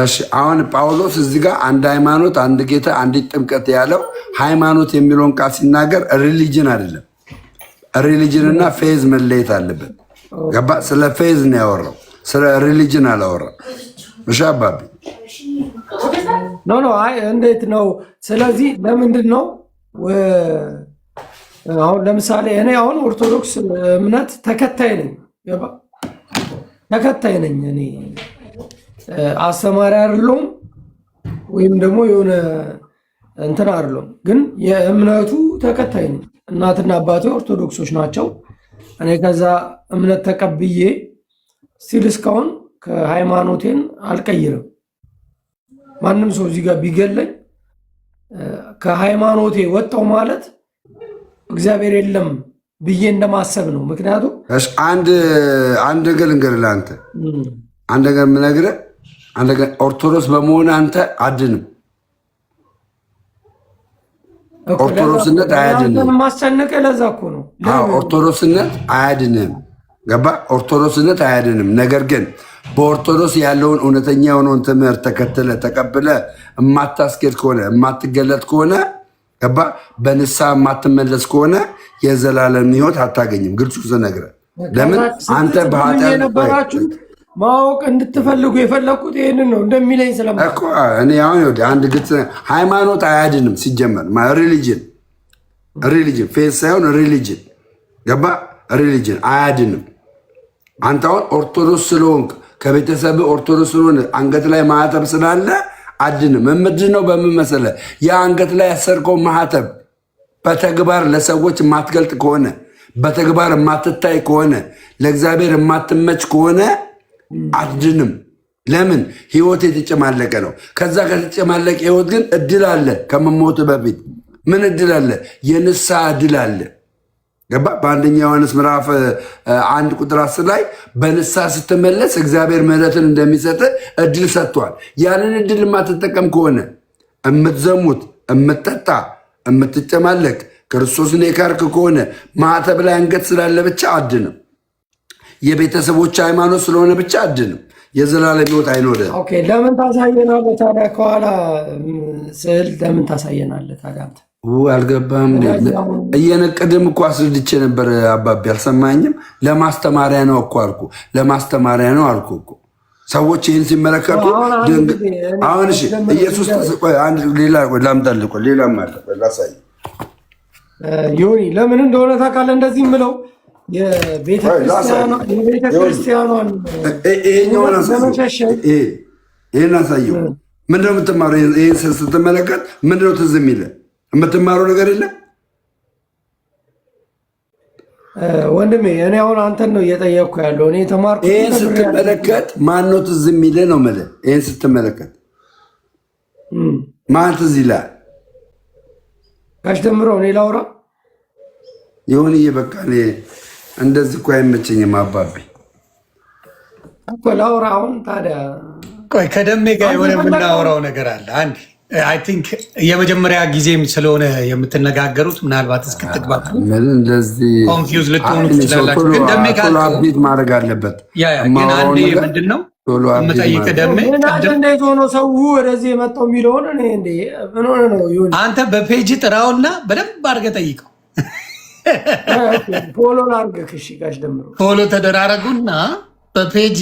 እሺ አሁን ጳውሎስ እዚህ ጋር አንድ ሃይማኖት፣ አንድ ጌታ፣ አንዲት ጥምቀት ያለው ሃይማኖት የሚለውን ቃል ሲናገር ሪሊጅን አይደለም። ሪሊጅን እና ፌዝ መለየት አለበት። ገባ? ስለ ፌዝ ነው ያወራው፣ ስለ ሪሊጅን አላወራም። እሺ አባቢ ኖ አይ እንዴት ነው? ስለዚህ ለምንድን ነው አሁን ለምሳሌ እኔ አሁን ኦርቶዶክስ እምነት ተከታይ ነኝ፣ ተከታይ ነኝ። እኔ አስተማሪ አይደለሁም ወይም ደግሞ የሆነ እንትን አይደለሁም፣ ግን የእምነቱ ተከታይ ነኝ። እናትና አባቴ ኦርቶዶክሶች ናቸው። እኔ ከዛ እምነት ተቀብዬ ስቲል እስካሁን ከሃይማኖቴን አልቀይርም። ማንም ሰው እዚህ ጋር ቢገለኝ ከሃይማኖቴ ወጣው ማለት እግዚአብሔር የለም ብዬ እንደማሰብ ነው። ምክንያቱም አንድ ነገር ልንገርህ፣ ለአንተ አንድ ነገር የምነግርህ አንድ ነገር፣ ኦርቶዶክስ በመሆን አንተ አድንም። ኦርቶዶክስነት አያድንም። ማስጨነቀ ለዛ እኮ ነው። ኦርቶዶክስነት አያድንም። ገባ? ኦርቶዶክስነት አያድንም። ነገር ግን በኦርቶዶክስ ያለውን እውነተኛ የሆነውን ትምህርት ተከትለ ተቀብለ የማታስኬድ ከሆነ የማትገለጥ ከሆነ ገባ? በንስሐ የማትመለስ ከሆነ የዘላለም ሕይወት አታገኝም። ግልጹ ስነግርህ ለምን አንተ በኃጢአት የነበራችሁ ማወቅ እንድትፈልጉ የፈለኩት ይህንን ነው እንደሚለኝ እኮ እኔ አሁን አንድ ግልጽ ሃይማኖት አያድንም። ሲጀመር ሪሊጅን ፌዝ ሳይሆን ሪሊጅን ገባ? ሪሊጅን አያድንም። አንተ አሁን ኦርቶዶክስ ስለሆንክ ከቤተሰብ ኦርቶዶክስ ስለሆነ አንገት ላይ ማህተብ ስላለ አድንም። ምንድን ነው በምን መሰለህ? የአንገት ላይ ያሰርከው ማህተብ በተግባር ለሰዎች የማትገልጥ ከሆነ በተግባር የማትታይ ከሆነ ለእግዚአብሔር የማትመች ከሆነ አድንም። ለምን? ህይወት የተጨማለቀ ነው። ከዛ ከተጨማለቀ ህይወት ግን እድል አለ። ከመሞት በፊት ምን እድል አለ? የንስሐ እድል አለ። ገባ? በአንደኛ ዮሐንስ ምዕራፍ 1 ቁጥር 10 ላይ በንስሐ ስትመለስ እግዚአብሔር ምሕረትን እንደሚሰጥ እድል ሰጥቷል። ያንን እድል የማትጠቀም ከሆነ እምትዘሙት፣ እምትጠጣ፣ እምትጨማለቅ ክርስቶስን የካርክ ከሆነ ማዕተብ ላይ አንገት ስላለ ብቻ አድንም። የቤተሰቦች ሃይማኖት ስለሆነ ብቻ አድንም። የዘላለም ሕይወት አይኖርም። ኦኬ፣ ለምን ታሳየናለህ ታዲያ? ከኋላ ስዕል ለምን ታሳየናለህ ታዲያ? አልገባም። እየነቀድም እኮ አስረድቼ ነበር አባቢ፣ አልሰማኝም። ለማስተማሪያ ነው እኮ አልኩ፣ ለማስተማሪያ ነው አልኩ እኮ። ሰዎች ይህን ሲመለከቱ አሁን እሺ፣ ኢየሱስ ሌላ ላምጣልህ፣ ሌላም አለ ላሳይ። ዮኒ ለምን እንደሆነ ታውቃለህ? እንደዚህ የምለው የቤተክርስቲያኗን ይህን አሳየው። ምንድነው የምትማረው? ይህን ስትመለከት ምንድነው ትዝ የሚልህ? የምትማረው ነገር የለም ወንድሜ። እኔ አሁን አንተን ነው እየጠየቅኩ ያለው። እኔ ተማርኩ። ይህን ስትመለከት ማነው ትዝ የሚልህ ነው የምልህ። ይህን ስትመለከት ማን ትዝ ይልሃል? ጋሽ ደምሮ እኔ ላውራ ይሁንዬ። በቃ እኔ እንደዚህ እኮ አይመቸኝም አባቢ እኮ ላውራ። አሁን ታዲያ ቆይ ከደሜ ጋር የሆነ የምናወራው ነገር አለ። አንድ አይ ቲንክ የመጀመሪያ ጊዜም ስለሆነ የምትነጋገሩት ምናልባት እስክትግባቡ ኮንፊውዝ ልትሆኑ ትችላላችሁ። ግን ደሜ ጋር አብዴት ማድረግ አለበት። ግን አንዴ ምንድን ነው የምጠይቅህ ደሜ፣ እንዴት ሆኖ ሰው ወደዚህ የመጣው የሚለውን ምን ሆነ ነው? አንተ በፔጅ ጥራውና በደንብ አድርገህ ጠይቀው። ፎሎ ላድርግህ። እሺ ጋሽ ደምሮ ፎሎ ተደራረጉና በፔጅ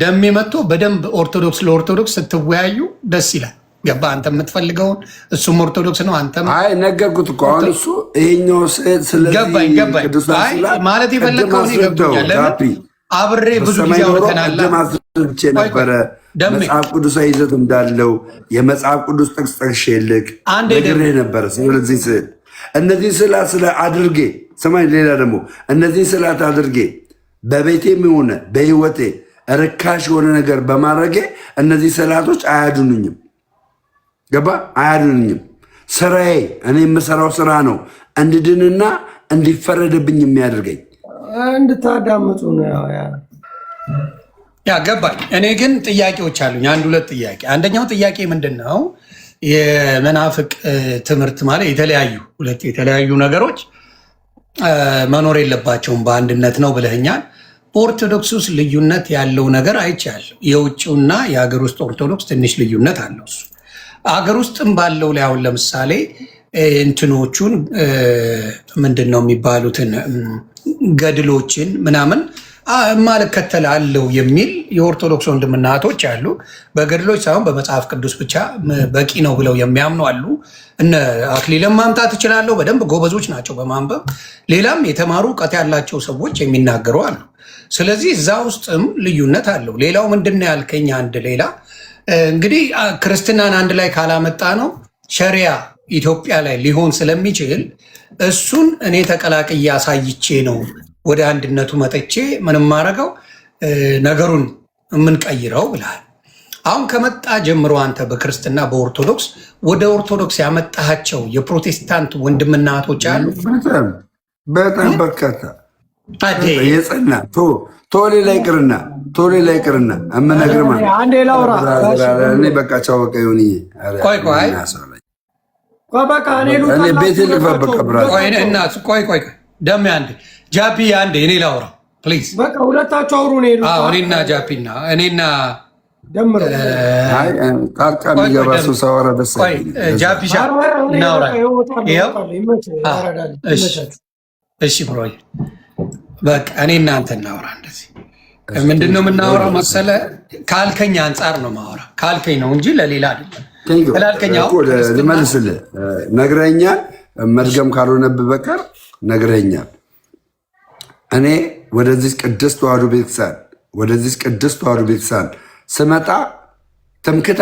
ደሜ መጥቶ በደንብ ኦርቶዶክስ ለኦርቶዶክስ ስትወያዩ ደስ ይላል። ገባ? አንተ የምትፈልገውን እሱም ኦርቶዶክስ ነው። አንተ ነገርኩት እኮ አሁን እሱ ይሄኛው ገባኝ ማለት የፈለግከውን ይገብኛል። ለምን አብሬ ብዙ ጊዜ አውርተናል። ነበረ መጽሐፍ ቅዱሳዊ ይዘት እንዳለው የመጽሐፍ ቅዱስ ጥቅስ ጠቅሼልህ ነግሬ ነበረ። ስለዚህ ስዕል እነዚህ ስዕላት ስለ አድርጌ ሰማኝ። ሌላ ደግሞ እነዚህ ስዕላት አድርጌ በቤቴም ሆነ በህይወቴ ርካሽ የሆነ ነገር በማድረጌ እነዚህ ስዕላቶች አያድኑኝም። ገባ? አያድኑኝም። ስራዬ፣ እኔ የምሰራው ስራ ነው እንድድንና እንዲፈረድብኝ የሚያደርገኝ። እንድታዳምጡ ነው ያ ገባኝ። እኔ ግን ጥያቄዎች አሉኝ፣ አንድ ሁለት ጥያቄ። አንደኛው ጥያቄ ምንድን ነው? የመናፍቅ ትምህርት ማለት ሁለት የተለያዩ ነገሮች መኖር የለባቸውም በአንድነት ነው ብለኸኛል። በኦርቶዶክስ ውስጥ ልዩነት ያለው ነገር አይቻልም። የውጭውና የሀገር ውስጥ ኦርቶዶክስ ትንሽ ልዩነት አለው። እሱ ሀገር ውስጥም ባለው ላይ አሁን ለምሳሌ እንትኖቹን ምንድን ነው የሚባሉትን ገድሎችን ምናምን ማልከተል አለው የሚል የኦርቶዶክስ ወንድምና እህቶች አሉ። በገድሎች ሳይሆን በመጽሐፍ ቅዱስ ብቻ በቂ ነው ብለው የሚያምኑ አሉ። እነ አክሊልን ማምጣት እችላለሁ። በደንብ ጎበዞች ናቸው በማንበብ ሌላም የተማሩ እውቀት ያላቸው ሰዎች የሚናገሩ አሉ። ስለዚህ እዛ ውስጥም ልዩነት አለው። ሌላው ምንድን ነው ያልከኝ? አንድ ሌላ እንግዲህ ክርስትናን አንድ ላይ ካላመጣ ነው ሸሪያ ኢትዮጵያ ላይ ሊሆን ስለሚችል እሱን እኔ ተቀላቅዬ አሳይቼ ነው ወደ አንድነቱ መጥቼ ምንም ማድረገው ነገሩን የምንቀይረው ብለሃል። አሁን ከመጣ ጀምሮ አንተ በክርስትና በኦርቶዶክስ ወደ ኦርቶዶክስ ያመጣሃቸው የፕሮቴስታንት ወንድምና እህቶች አሉ። በጣም በርካታ የጸና ቶሌ ላይ ቅርና እምነግር አንዴ ላውራ። በቃ ቻው በቃ ይሁን። ቆይ በቃ እኔ ቤት ልግባ። በቃ ብራዘር ቆይ ደሜ አንዴ ጃፒ አንዴ እኔ ላውራ ፕሊዝ። በቃ ሁለታችሁ አውሩ። እኔና ጃፒና እኔና ደምሮ ጣልቃ የሚገባ ሰው ሳወራ ደስ ጃፒ እናውራ። እሺ ብሮ በቃ እኔ እናንተ እናውራ። እንደዚህ ምንድን ነው የምናወራው መሰለ? ካልከኝ አንጻር ነው ማወራ። ካልከኝ ነው እንጂ ለሌላ አይደለም። ልመልስልህ ነግረኛል። መድገም ካልሆነብህ በቀር ነግረኛል። እኔ ወደዚህ ቅድስት ተዋሕዶ ቤተክርስቲያን ስመጣ ትምክት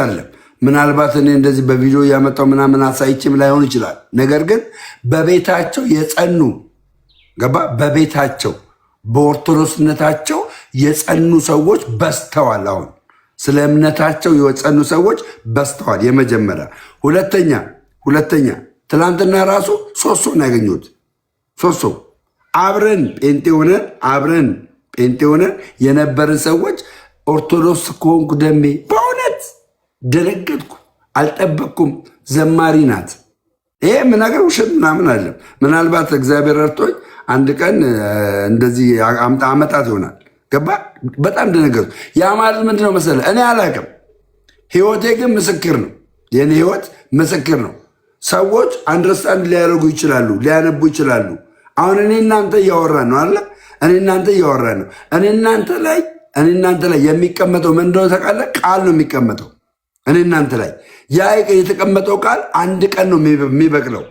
አይደለም። ምናልባት እኔ እንደዚህ በቪዲዮ እያመጣው ምናምን አሳይችም ላይሆን ይችላል። ነገር ግን በቤታቸው የጸኑ በቤታቸው በኦርቶዶክስነታቸው የጸኑ ሰዎች በስተዋል። አሁን ስለ እምነታቸው የጸኑ ሰዎች በስተዋል። የመጀመሪያ ሁለተኛ ትላንትና ራሱ ሶስት ሰው ያገኙት ሶስት ሰው አብረን ጴንጤ ሆነን የነበርን ሰዎች ኦርቶዶክስ ከሆንኩ ደሜ በእውነት ደነገጥኩ። አልጠበቅኩም። ዘማሪ ናት። ይሄ ምናገር ውሸት ምናምን አለም። ምናልባት እግዚአብሔር ረድቶኝ አንድ ቀን እንደዚህ አመጣት ይሆናል። ገባ። በጣም ደነገጥኩ። ያ ማለት ምንድነው መሰለህ? እኔ አላቅም። ህይወቴ ግን ምስክር ነው። የኔ ህይወት ምስክር ነው። ሰዎች አንደርስታንድ ሊያደርጉ ይችላሉ፣ ሊያነቡ ይችላሉ። አሁን እኔ እናንተ እያወራን ነው አለ። እኔ እናንተ ላይ የሚቀመጠው ምን እንደሆነ ታውቃለህ? ቃል ነው የሚቀመጠው እኔ እናንተ ላይ። ያ የተቀመጠው ቃል አንድ ቀን ነው የሚበቅለው።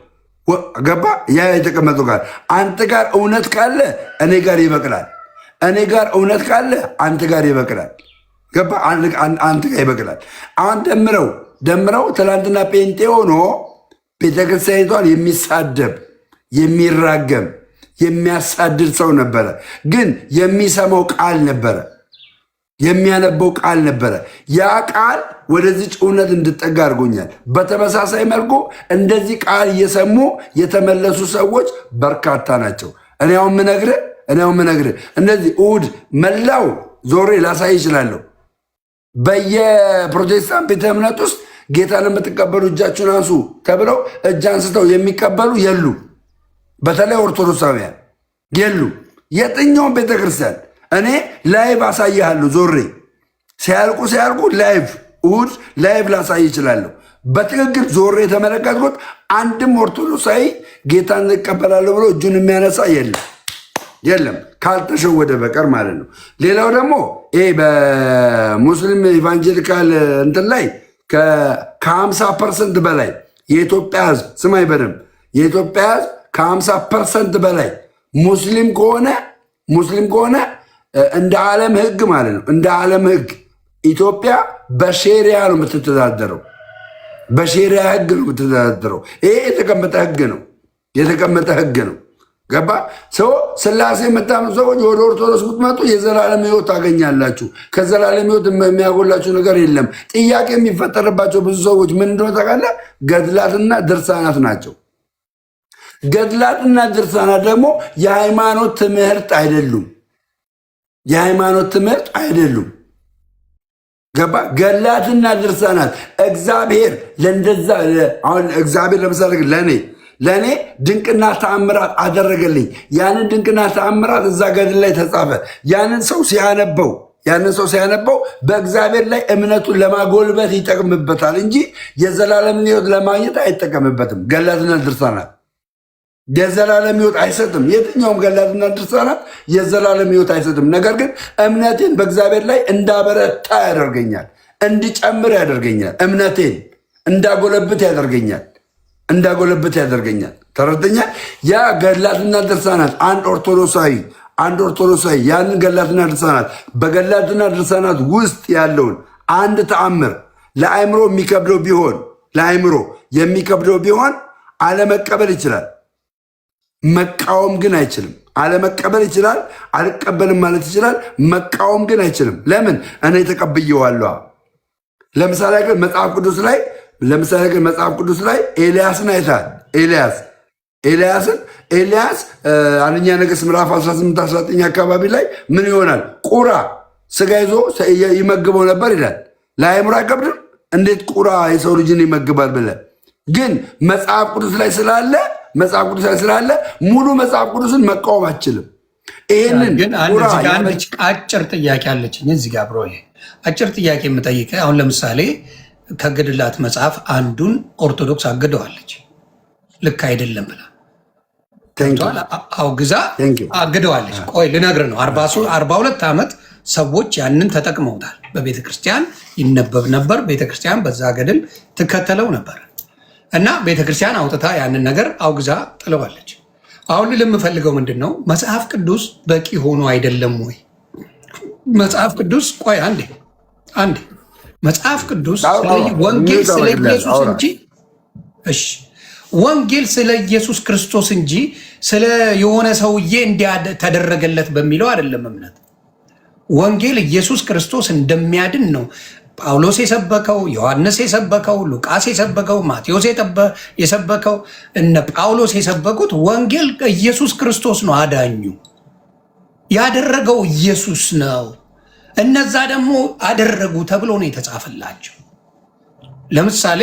ገባ? ያ የተቀመጠው ቃል አንተ ጋር እውነት ካለ እኔ ጋር ይበቅላል። እኔ ጋር እውነት ካለ አንተ ጋር ይበቅላል። ገባ? አንተ ጋር ይበቅላል። አሁን ደምረው ትላንትና ጴንጤ ሆኖ ቤተክርስቲያኒቷን የሚሳደብ የሚራገም የሚያሳድድ ሰው ነበረ። ግን የሚሰማው ቃል ነበረ፣ የሚያነበው ቃል ነበረ። ያ ቃል ወደዚች እውነት እንድጠጋ አድርጎኛል። በተመሳሳይ መልኩ እንደዚህ ቃል እየሰሙ የተመለሱ ሰዎች በርካታ ናቸው። እኔ አሁን ምነግርህ እንደዚህ እሑድ መላው ዞሬ ላሳይ ይችላለሁ። በየፕሮቴስታንት ቤተ እምነት ውስጥ ጌታን የምትቀበሉ እጃችሁን አንሱ ተብለው እጅ አንስተው የሚቀበሉ የሉ። በተለይ ኦርቶዶክሳውያን የሉ። የትኛውም ቤተክርስቲያን እኔ ላይቭ አሳይሃለሁ። ዞሬ ሲያልቁ ላይቭ እሑድ ላይቭ ላሳይ ይችላለሁ። በትክክል ዞሬ የተመለከትኩት አንድም ኦርቶዶክሳዊ ጌታን እቀበላለሁ ብሎ እጁን የሚያነሳ የለም፣ ካልተሸወደ በቀር ማለት ነው። ሌላው ደግሞ ይሄ በሙስሊም ኢቫንጀሊካል እንትን ላይ ከ50% በላይ የኢትዮጵያ ሕዝብ ስማኝ በደምብ የኢትዮጵያ ሕዝብ ከ50% በላይ ሙስሊም ከሆነ እንደ ዓለም ሕግ ማለት ነው። እንደ ዓለም ሕግ ኢትዮጵያ በሼሪያ ነው የምትተዳደረው። በሼሪያ ሕግ ነው የምትተዳደረው። ይሄ የተቀመጠ ሕግ ነው። ገባ? ሰው ስላሴ የምታምኑ ሰዎች ወደ ኦርቶዶክስ ብትመጡ የዘላለም ሕይወት ታገኛላችሁ። ከዘላለም ሕይወት የሚያጎላችሁ ነገር የለም። ጥያቄ የሚፈጠርባቸው ብዙ ሰዎች ምን እንደሆነ ታውቃለህ? ገድላትና ድርሳናት ናቸው። ገድላትና ድርሳናት ደግሞ የሃይማኖት ትምህርት አይደሉም። ገባ ገላትና ድርሳናት እግዚአብሔር ለእንደዛ አሁን እግዚአብሔር ለምሳሌ ለእኔ ድንቅና ተአምራት አደረገልኝ። ያንን ድንቅና ተአምራት እዛ ገድል ላይ ተጻፈ። ያንን ሰው ሲያነበው በእግዚአብሔር ላይ እምነቱን ለማጎልበት ይጠቅምበታል እንጂ የዘላለምን ሕይወት ለማግኘት አይጠቀምበትም። ገላትና ድርሳናት የዘላለም ሕይወት አይሰጥም። የትኛውም ገላትና ድርሳናት የዘላለም ሕይወት አይሰጥም። ነገር ግን እምነቴን በእግዚአብሔር ላይ እንዳበረታ ያደርገኛል፣ እንዲጨምር ያደርገኛል፣ እምነቴን እንዳጎለብት ያደርገኛል። ተረድተኛል? ያ ገላትና ድርሳናት አንድ ኦርቶዶክሳዊ ያንን ገላትና ድርሳናት በገላትና ድርሳናት ውስጥ ያለውን አንድ ተአምር ለአእምሮ የሚከብደው ቢሆን አለመቀበል ይችላል። መቃወም ግን አይችልም። አለመቀበል ይችላል፣ አልቀበልም ማለት ይችላል። መቃወም ግን አይችልም። ለምን? እኔ ተቀብየዋለሁ። ለምሳሌ ግን መጽሐፍ ቅዱስ ላይ ኤልያስን አይታል። ኤልያስ አንደኛ ነገሥት ምዕራፍ 18-19 አካባቢ ላይ ምን ይሆናል? ቁራ ስጋ ይዞ ይመግበው ነበር ይላል። ለአእምሮ አይከብድም? እንዴት ቁራ የሰው ልጅን ይመግባል ብለህ ግን መጽሐፍ ቅዱስ ላይ ስላለ ሙሉ መጽሐፍ ቅዱስን መቃወም አችልም። ይህንን ግን አጭር ጥያቄ አለችኝ እዚህ ጋር ብሮ አጭር ጥያቄ የምጠይቀ አሁን ለምሳሌ ከገድላት መጽሐፍ አንዱን ኦርቶዶክስ አግደዋለች። ልክ አይደለም ብላ አውግዛ አግደዋለች። ቆይ ልነግርህ ነው። 42 ዓመት ሰዎች ያንን ተጠቅመውታል። በቤተክርስቲያን ይነበብ ነበር። ቤተክርስቲያን በዛ ገድል ትከተለው ነበር እና ቤተክርስቲያን አውጥታ ያንን ነገር አውግዛ ጥለዋለች። አሁን ልምፈልገው ምንድን ነው? መጽሐፍ ቅዱስ በቂ ሆኖ አይደለም ወይ? መጽሐፍ ቅዱስ ቆይ አንዴ መጽሐፍ ቅዱስ ወንጌል ስለ ኢየሱስ እንጂ ወንጌል ስለ ኢየሱስ ክርስቶስ እንጂ ስለ የሆነ ሰውዬ እንዲያተደረገለት በሚለው አይደለም እምነት። ወንጌል ኢየሱስ ክርስቶስ እንደሚያድን ነው ጳውሎስ የሰበከው፣ ዮሐንስ የሰበከው፣ ሉቃስ የሰበከው፣ ማቴዎስ የሰበከው፣ እነ ጳውሎስ የሰበኩት ወንጌል ኢየሱስ ክርስቶስ ነው አዳኙ። ያደረገው ኢየሱስ ነው። እነዛ ደግሞ አደረጉ ተብሎ ነው የተጻፈላቸው። ለምሳሌ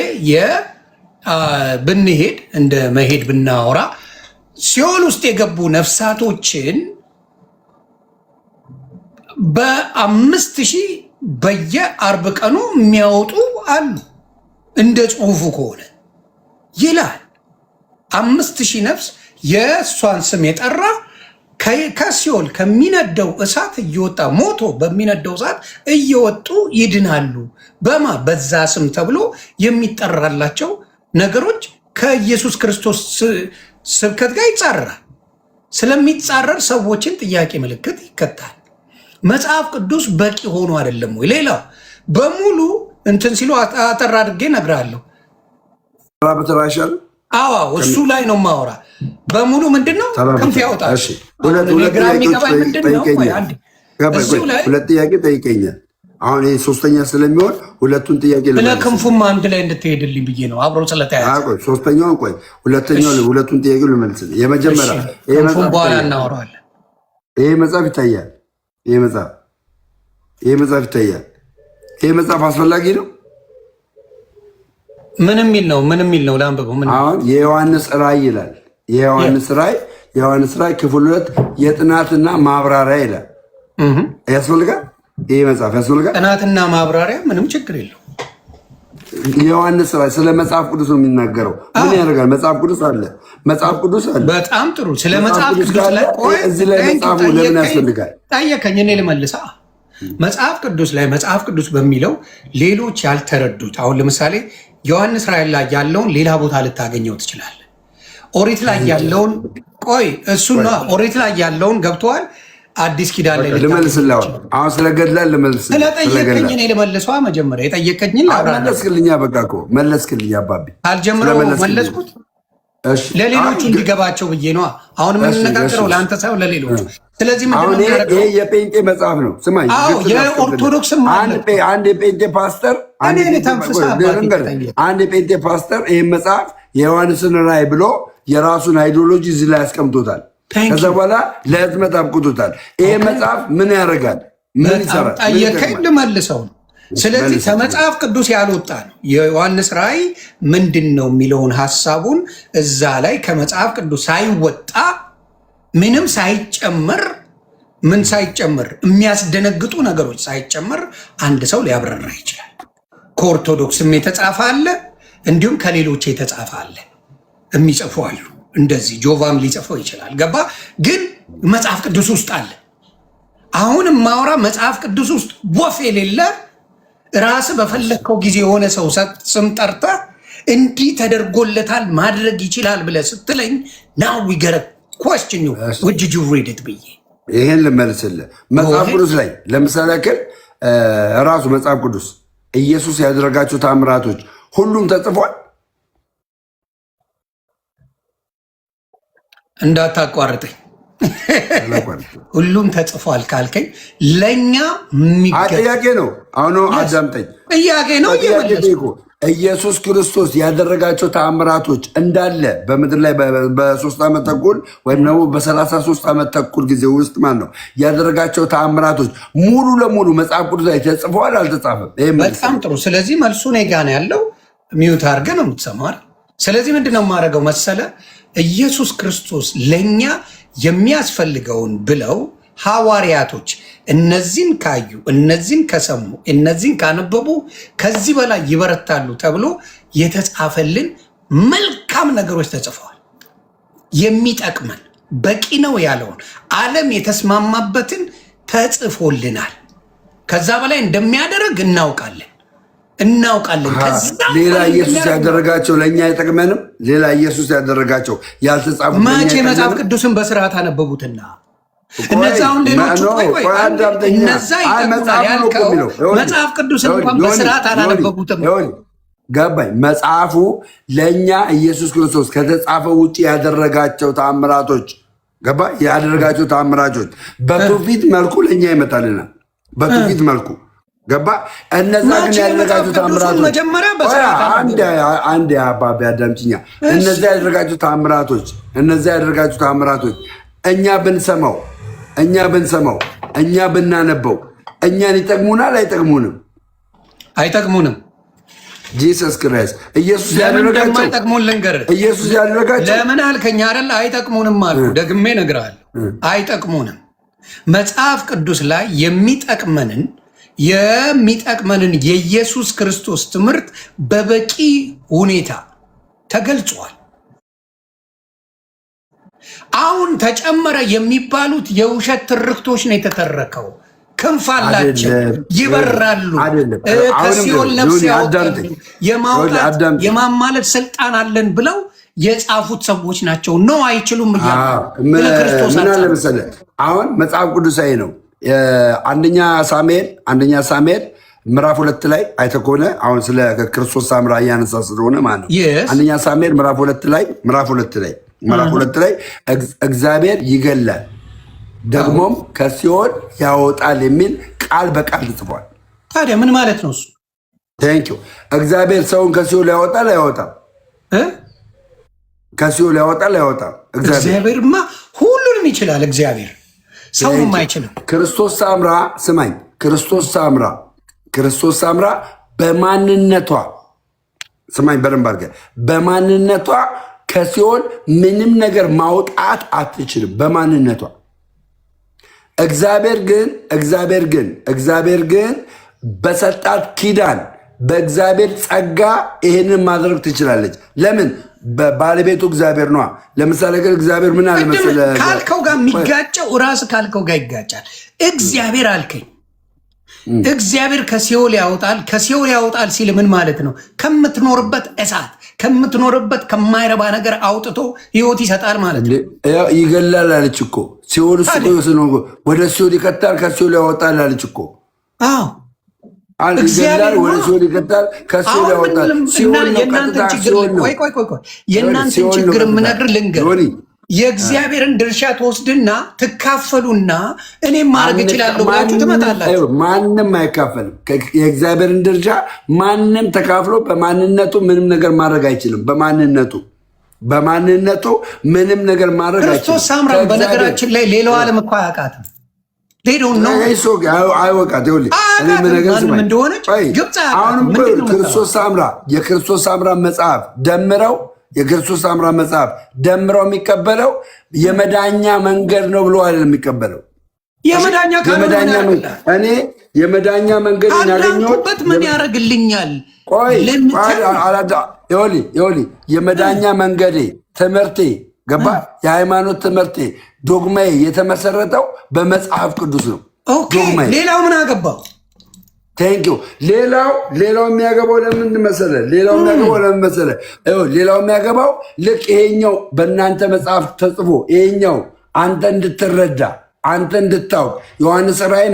ብንሄድ እንደ መሄድ ብናወራ ሲኦል ውስጥ የገቡ ነፍሳቶችን በ5000 በየአርብ ቀኑ የሚያወጡ አሉ። እንደ ጽሁፉ ከሆነ ይላል 5000 ነፍስ የእሷን ስም የጠራ ከሲኦል ከሚነደው እሳት እየወጣ ሞቶ በሚነደው እሳት እየወጡ ይድናሉ። በዛ ስም ተብሎ የሚጠራላቸው ነገሮች ከኢየሱስ ክርስቶስ ስብከት ጋር ይጻረራል። ስለሚጻረር ሰዎችን ጥያቄ ምልክት ይከታል። መጽሐፍ ቅዱስ በቂ ሆኖ አይደለም ወይ? ሌላው በሙሉ እንትን ሲሉ አጠር አድርጌ እነግርሃለሁ። እሱ ላይ ነው ማወራ። በሙሉ ምንድነው ክንፍ ያወጣል። ሁለት ጥያቄ ጠይቀኛል። አሁን ይሄ ሶስተኛ ስለሚሆን ሁለቱን ጥያቄ ክንፉም አንድ ላይ እንድትሄድልኝ ብዬ ነው። አብሮ ስለተያያዘ ሶስተኛውን ሁለቱን ጥያቄ ልመልስልህ። የመጀመሪያ በኋላ እናወራዋለን። ይሄ መጽሐፍ ይታያል። ይሄ መጽሐፍ አስፈላጊ ነው። ምን የሚል ነው? ለአንብበው። አሁን የዮሐንስ ራእይ ይላል። የዮሐንስ ራእይ ክፍል 2 የጥናትና ማብራሪያ ይላል። ያስፈልጋል። ይሄ መጽሐፍ ያስፈልጋል። ጥናትና ማብራሪያ ምንም ችግር የለው። የዮሐንስ ራእይ ስለ መጽሐፍ ቅዱስ ነው የሚናገረው። ምን ያደርጋል? መጽሐፍ ቅዱስ አለ። በጣም ጥሩ። ስለ መጽሐፍ ቅዱስ ላይ እዚህ ላይ መጽሐፉ ለምን ያስፈልጋል? ጠየቀኝ፣ እኔ ልመልሳ። መጽሐፍ ቅዱስ ላይ መጽሐፍ ቅዱስ በሚለው ሌሎች ያልተረዱት፣ አሁን ለምሳሌ ዮሐንስ ራእይ ላይ ያለውን ሌላ ቦታ ልታገኘው ትችላለህ። ኦሪት ላይ ያለውን ኦሪት ላይ ያለውን ገብተዋል። አዲስ ኪዳን ላይ ልመልስልህ። አሁን ስለ ገድላን ልመልስልህ። ስለጠየቀኝ እኔ ልመልሰዋ። መጀመሪያ የጠየቀኝን መለስክልኛ። በቃ እኮ መለስክልኝ። አባቢ አልጀምረው መለስኩት። ለሌሎቹ እንዲገባቸው ብዬ ነዋ። አሁን የምንነጋገረው ለአንተ ሳይሆን ለሌሎቹ። ስለዚህ ይሄ የጴንጤ መጽሐፍ ነው። ስማኝ፣ የኦርቶዶክስም አንድ የጴንጤ ፓስተር ይህን መጽሐፍ የዮሐንስን ራእይ ብሎ የራሱን አይዲዮሎጂ እዚህ ላይ ያስቀምጦታል። ከዛ በኋላ ለህትመት አብቅቶታል። ይሄ መጽሐፍ ምን ያደርጋል? ምን ይሰራል? ጠየቀኝ፣ ልመልሰው ነው። ስለዚህ ከመጽሐፍ ቅዱስ ያልወጣ ነው። የዮሐንስ ራእይ ምንድን ነው የሚለውን ሀሳቡን እዛ ላይ ከመጽሐፍ ቅዱስ ሳይወጣ ምንም ሳይጨምር ምን ሳይጨምር የሚያስደነግጡ ነገሮች ሳይጨምር አንድ ሰው ሊያብራራ ይችላል። ከኦርቶዶክስም የተጻፈ አለ፣ እንዲሁም ከሌሎች የተጻፈ አለ። የሚጽፉ አሉ። እንደዚህ ጆቫም ሊጽፈው ይችላል። ገባ? ግን መጽሐፍ ቅዱስ ውስጥ አለ። አሁን ማውራ መጽሐፍ ቅዱስ ውስጥ ወፍ የሌለ ራስ በፈለግከው ጊዜ የሆነ ሰው ስም ጠርተህ እንዲህ ተደርጎለታል ማድረግ ይችላል ብለህ ስትለኝ ናው ዊገረ ኮስችን ዩ ውድ ዩ ሪድ ኢት ብዬ ይሄን ልመልስልህ። መጽሐፍ ቅዱስ ላይ ለምሳሌ ያክል ራሱ መጽሐፍ ቅዱስ ኢየሱስ ያደረጋቸው ታምራቶች ሁሉም ተጽፏል። እንዳታቋርጠኝ ሁሉም ተጽፏል ካልከኝ ለእኛ ጥያቄ ነው። አሁን አዳምጠኝ፣ ጥያቄ ነው እየመለስኩ ኢየሱስ ክርስቶስ ያደረጋቸው ተአምራቶች እንዳለ በምድር ላይ በ3 ዓመት ተኩል ወይም ደግሞ በ33 ዓመት ተኩል ጊዜ ውስጥ ማለት ነው ያደረጋቸው ተአምራቶች ሙሉ ለሙሉ መጽሐፍ ቅዱስ ላይ ተጽፈዋል አልተጻፈም? በጣም ጥሩ። ስለዚህ መልሱ እኔ ጋ ነው ያለው። ሚዩት አድርገህ ነው የምትሰማው። ስለዚህ ምንድነው የማደርገው መሰለ ኢየሱስ ክርስቶስ ለእኛ የሚያስፈልገውን ብለው ሐዋርያቶች እነዚህን ካዩ፣ እነዚህን ከሰሙ፣ እነዚህን ካነበቡ ከዚህ በላይ ይበረታሉ ተብሎ የተጻፈልን መልካም ነገሮች ተጽፈዋል። የሚጠቅመን በቂ ነው ያለውን ዓለም የተስማማበትን ተጽፎልናል። ከዛ በላይ እንደሚያደርግ እናውቃለን። ሌላ ኢየሱስ ያደረጋቸው ለእኛ አይጠቅመንም። ሌላ ኢየሱስ ያደረጋቸው ያልተጻፉ መቼ መጽሐፍ ቅዱስን በስርዓት አነበቡትና እነዛውን ሌሎቹ እነዛ ይጠቅሙናል ያልከው መጽሐፍ ቅዱስን እንኳን በስርዓት አላነበቡትም። ገባኝ። መጽሐፉ ለእኛ ኢየሱስ ክርስቶስ ከተጻፈው ውጭ ያደረጋቸው ተአምራቶች ገባ ያደረጋቸው ተአምራቶች በትውፊት መልኩ ለእኛ ይመጣልናል። በትውፊት መልኩ ገባ። እነዛ ግን ያደረጋቸው ተአምራቶች መጀመሪያ በስርዓት አንድ አባቢ አዳምጪኛ። እነዛ ያደረጋቸው ተአምራቶች እኛ ብንሰማው እኛ ብናነበው እኛን ይጠቅሙናል አይጠቅሙንም? አይጠቅሙንም። ጂሰስ ክራይስት ኢየሱስ ያደረጋቸው ለምን አልከኝ አይደል? አይጠቅሙንም አልኩ። ደግሜ እነግርሃለሁ፣ አይጠቅሙንም። መጽሐፍ ቅዱስ ላይ የሚጠቅመንን የኢየሱስ ክርስቶስ ትምህርት በበቂ ሁኔታ ተገልጿል። አሁን ተጨመረ የሚባሉት የውሸት ትርክቶች ነው የተተረከው። ክንፍ አላቸው፣ ይበራሉ፣ ከሲኦል ነፍስ ያወጣሉ፣ የማውጣት የማማለድ ስልጣን አለን ብለው የጻፉት ሰዎች ናቸው። ነው አይችሉም እያሉ ክርስቶስ አሁን መጽሐፍ ቅዱሳዊ ነው። አንደኛ ሳሙኤል ምዕራፍ 2 ላይ አይተህ ከሆነ አሁን ስለ ክርስቶስ ሳምራ እያነሳ ስለሆነ ማለት ነው። አንደኛ ሳሙኤል ምዕራፍ 2 ላይ እግዚአብሔር ይገላል ደግሞም ከሲኦል ያወጣል የሚል ቃል በቃል ተጽፏል። ታዲያ ምን ማለት ነው እሱ? ቴንኪው። እግዚአብሔር ሰውን ከሲኦል ያወጣል አይወጣም? ከሲኦል ያወጣል አይወጣም? እግዚአብሔርማ ሁሉንም ይችላል። እግዚአብሔር ሰውንም አይችልም። ክርስቶስ ሳምራ ስማኝ፣ ክርስቶስ ሳምራ በማንነቷ ስማኝ በደንብ አድርገህ፣ በማንነቷ ከሲኦል ምንም ነገር ማውጣት አትችልም በማንነቷ። እግዚአብሔር ግን በሰጣት ኪዳን በእግዚአብሔር ጸጋ ይህንን ማድረግ ትችላለች። ለምን? ባለቤቱ እግዚአብሔር ነዋ። ለምሳሌ ግን እግዚአብሔር ምን አለ መሰለህ፣ ካልከው ጋር የሚጋጨው ራስ ካልከው ጋር ይጋጫል። እግዚአብሔር አልከኝ። እግዚአብሔር ከሲኦል ያወጣል። ከሲኦል ያወጣል ሲል ምን ማለት ነው? ከምትኖርበት እሳት ከምትኖርበት ከማይረባ ነገር አውጥቶ ህይወት ይሰጣል ማለት ነው። ይገላል አለች እኮ። ሲኦል ወደ ሲኦል ይከታል፣ ከሲኦል ያወጣል አለች እኮ። ይገላል፣ ወደ ሲኦል ይከታል፣ ከሲኦል ያወጣል። የእናንተን ችግር የምነግር ልንገር። የእግዚአብሔርን ድርሻ ትወስድና ትካፈሉና እኔም ማድረግ እችላለሁ ብላችሁ ትመጣላችሁ። ማንም አይካፈልም። የእግዚአብሔርን ድርሻ ማንም ተካፍሎ በማንነቱ ምንም ነገር ማድረግ አይችልም። በማንነቱ ምንም ነገር ማድረግ አይችልም። ክርስቶስ ሳምራን በነገራችን ላይ ሌላው ዓለም እኮ አያውቃትም። የክርስቶስ ሳምራ መጽሐፍ ደምረው የሚቀበለው የመዳኛ መንገድ ነው ብሎ አይደለም የሚቀበለው። እኔ የመዳኛ መንገድ ያገኘሁት ምን ያደርግልኛል? የመዳኛ መንገዴ ትምህርቴ ገባ። የሃይማኖት ትምህርቴ ዶግማዬ የተመሰረተው በመጽሐፍ ቅዱስ ነው። ሌላው ምን አገባው? ቴንኪው። ሌላው የሚያገባው ለምን መሰለህ? ሌላው የሚያገባው ልክ ይሄኛው በእናንተ መጽሐፍ ተጽፎ ይሄኛው አንተ እንድትረዳ አንተ እንድታውቅ ዮሐንስ ራእይን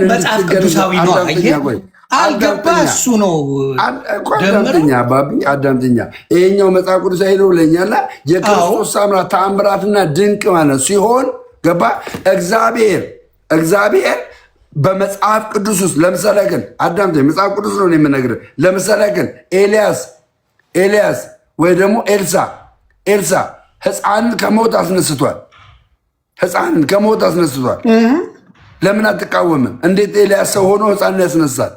አልገባ እሱ ነው። አዳምጥኛ። ይሄኛው መጽሐፍ ቅዱሳዊ ነው ብለኛላ። የክርስቶስ ሳምራ ተአምራትና ድንቅ ማለት ሲሆን ገባ። እግዚአብሔር በመጽሐፍ ቅዱስ ውስጥ ለምሳሌ ግን አዳምጠኝ፣ መጽሐፍ ቅዱስ ነው የምነግርህ። ለምሳሌ ግን ኤልያስ ወይ ደግሞ ኤልሳ ሕፃንን ከሞት አስነስቷል። ለምን አትቃወምም? እንዴት ኤልያስ ሰው ሆኖ ሕፃንን ያስነሳል?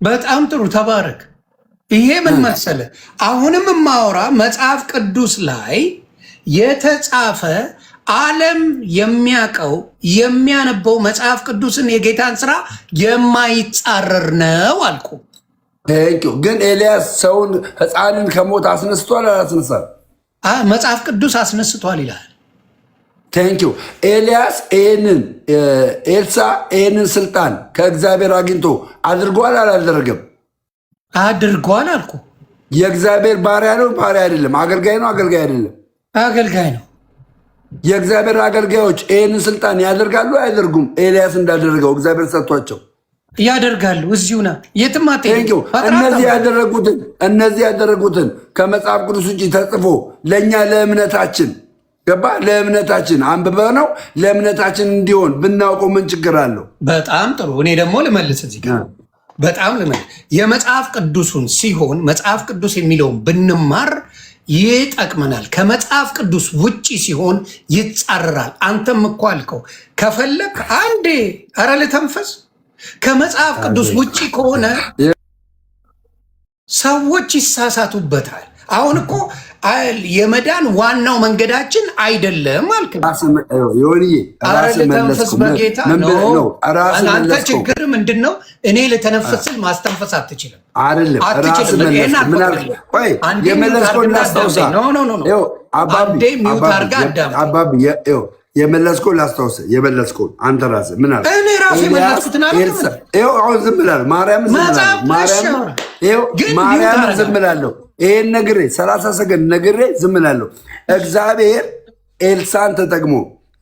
በጣም ጥሩ ተባረክ። ይሄ ምን መሰለ፣ አሁንም ማውራ መጽሐፍ ቅዱስ ላይ የተጻፈ ዓለም የሚያውቀው የሚያነበው መጽሐፍ ቅዱስን የጌታን ስራ የማይጻረር ነው አልኩ። ግን ኤልያስ ሰውን ሕፃንን ከሞት አስነስቷል አላስነሳል? መጽሐፍ ቅዱስ አስነስቷል ይላል። ቴንኪው። ኤልያስ ኤልሳ ይህንን ስልጣን ከእግዚአብሔር አግኝቶ አድርጓል አላደረገም? አድርጓል አልኩ። የእግዚአብሔር ባሪያ ነው ባሪያ አይደለም? አገልጋይ ነው አገልጋይ አይደለም? አገልጋይ ነው። የእግዚአብሔር አገልጋዮች ይህንን ስልጣን ያደርጋሉ አያደርጉም? ኤልያስ እንዳደረገው እግዚአብሔር ሰጥቷቸው ያደርጋሉ። እዚሁ ና የትም አትሄድም። እነዚህ ያደረጉትን ከመጽሐፍ ቅዱስ ውጭ ተጽፎ ለእኛ ለእምነታችን ገባ፣ ለእምነታችን አንብበ ነው ለእምነታችን እንዲሆን ብናውቀው ምን ችግር አለው? በጣም ጥሩ። እኔ ደግሞ ልመልስ እዚህ ጋር በጣም ልመልስ። የመጽሐፍ ቅዱሱን ሲሆን መጽሐፍ ቅዱስ የሚለውን ብንማር ይጠቅመናል። ከመጽሐፍ ቅዱስ ውጭ ሲሆን ይጻረራል። አንተም እኮ አልከው ከፈለክ አንዴ ኧረ ልተንፈስ። ከመጽሐፍ ቅዱስ ውጭ ከሆነ ሰዎች ይሳሳቱበታል። አሁን እኮ የመዳን ዋናው መንገዳችን አይደለም አልክ። ልተንፍስ በጌታ ነው። አንተ ችግር ምንድን ነው? እኔ ልተነፍስል ማስተንፈስ አትችልም። የመለስኩህን ላስታውስህ። የመለስኩህን አንተ ራስህ ምን አልክ? እኔ ራሴ የመለስኩትን አሁን ዝም ብላለሁ። ማርያምን ዝም ብላለሁ። ይሄን ነግሬ 30 ሰከንድ ነግሬ ዝም እላለሁ። እግዚአብሔር ኤልሳን ተጠቅሞ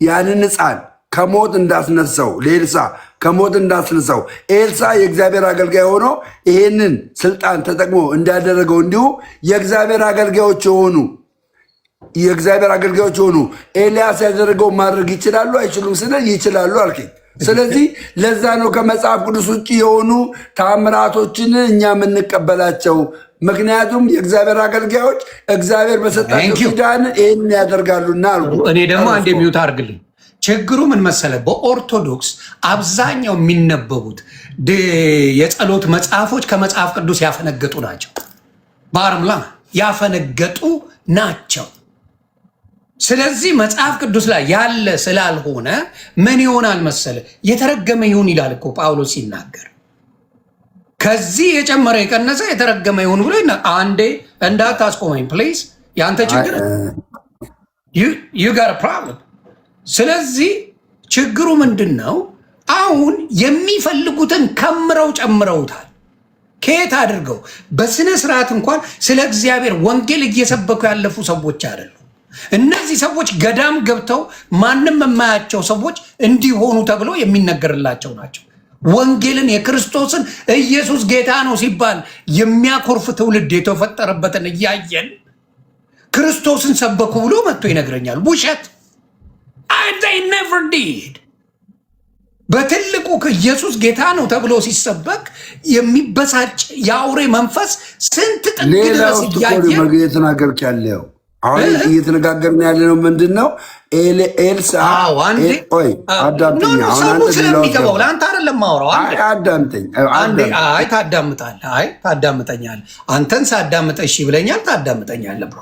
ያንን ሕፃን ከሞት እንዳስነሳው ለኤልሳ ከሞት እንዳስነሳው ኤልሳ የእግዚአብሔር አገልጋይ ሆኖ ይሄንን ስልጣን ተጠቅሞ እንዳደረገው እንዲሁ የእግዚአብሔር አገልጋዮች የሆኑ ኤልያስ ያደረገው ማድረግ ይችላሉ አይችሉም? ይችላሉ አልከኝ። ስለዚህ ለዛ ነው ከመጽሐፍ ቅዱስ ውጭ የሆኑ ታምራቶችን እኛ የምንቀበላቸው። ምክንያቱም የእግዚአብሔር አገልጋዮች እግዚአብሔር በሰጣቸው ኪዳን ይህን ያደርጋሉና አልኩ። እኔ ደግሞ አንድ የሚውት አድርግልኝ። ችግሩ ምን መሰለ፣ በኦርቶዶክስ አብዛኛው የሚነበቡት የጸሎት መጽሐፎች ከመጽሐፍ ቅዱስ ያፈነገጡ ናቸው። በአርምላ ያፈነገጡ ናቸው። ስለዚህ መጽሐፍ ቅዱስ ላይ ያለ ስላልሆነ ምን ይሆናል መሰለ፣ የተረገመ ይሁን ይላል እኮ ጳውሎስ ሲናገር። ከዚህ የጨመረ የቀነሰ የተረገመ ይሁን ብሎ አንዴ እንዳታስቆመኝ ፕሊዝ። የአንተ ችግር you got a problem። ስለዚህ ችግሩ ምንድን ነው? አሁን የሚፈልጉትን ከምረው ጨምረውታል። ከየት አድርገው? በስነ ስርዓት እንኳን ስለ እግዚአብሔር ወንጌል እየሰበኩ ያለፉ ሰዎች አይደሉም። እነዚህ ሰዎች ገዳም ገብተው ማንም የማያቸው ሰዎች እንዲሆኑ ተብለው የሚነገርላቸው ናቸው። ወንጌልን የክርስቶስን ኢየሱስ ጌታ ነው ሲባል የሚያኮርፍ ትውልድ የተፈጠረበትን እያየን ክርስቶስን ሰበኩ ብሎ መጥቶ ይነግረኛል። ውሸት። they never did። በትልቁ ኢየሱስ ጌታ ነው ተብሎ ሲሰበክ የሚበሳጭ የአውሬ መንፈስ ስንት ጥግ ድረስ እያየን የተናገርክ ያለው አሁን እየተነጋገርን ያለነው ምንድን ነው? ኤልሳ አዳምጠኝ። ሰው ስለሚገባው ለአንተ አይደለም ማውራው። አዳምጠኝ። ታዳምጠኛለህ። አንተን ሳዳምጠ እሺ ብለኛል፣ ታዳምጠኛለህ ብሮ።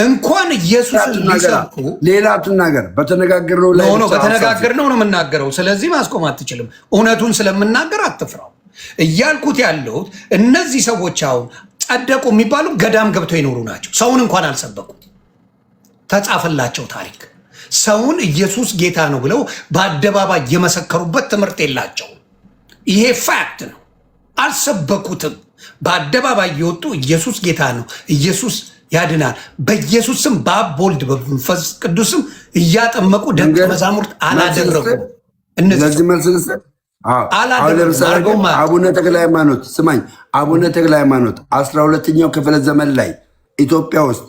እንኳን ኢየሱስን ሊሰብኩ ሌላ ትናገር። በተነጋገርነው ላይ በተነጋገርነው ነው የምናገረው። ስለዚህ ማስቆም አትችልም። እውነቱን ስለምናገር አትፍራው እያልኩት ያለሁት እነዚህ ሰዎች አሁን ጸደቁ የሚባሉ ገዳም ገብተው የኖሩ ናቸው። ሰውን እንኳን አልሰበኩ። ተጻፈላቸው ታሪክ። ሰውን ኢየሱስ ጌታ ነው ብለው በአደባባይ የመሰከሩበት ትምህርት የላቸው። ይሄ ፋክት ነው። አልሰበኩትም። በአደባባይ የወጡ ኢየሱስ ጌታ ነው፣ ኢየሱስ ያድናል፣ በኢየሱስ ስም በአብ በወልድ በመንፈስ ቅዱስም እያጠመቁ ደቀ መዛሙርት አላደረጉም። እነዚህ መልስ አቡነ ተክለ ሃይማኖት ስማኝ፣ አቡነ ተክለ ሃይማኖት 12ኛው ክፍለ ዘመን ላይ ኢትዮጵያ ውስጥ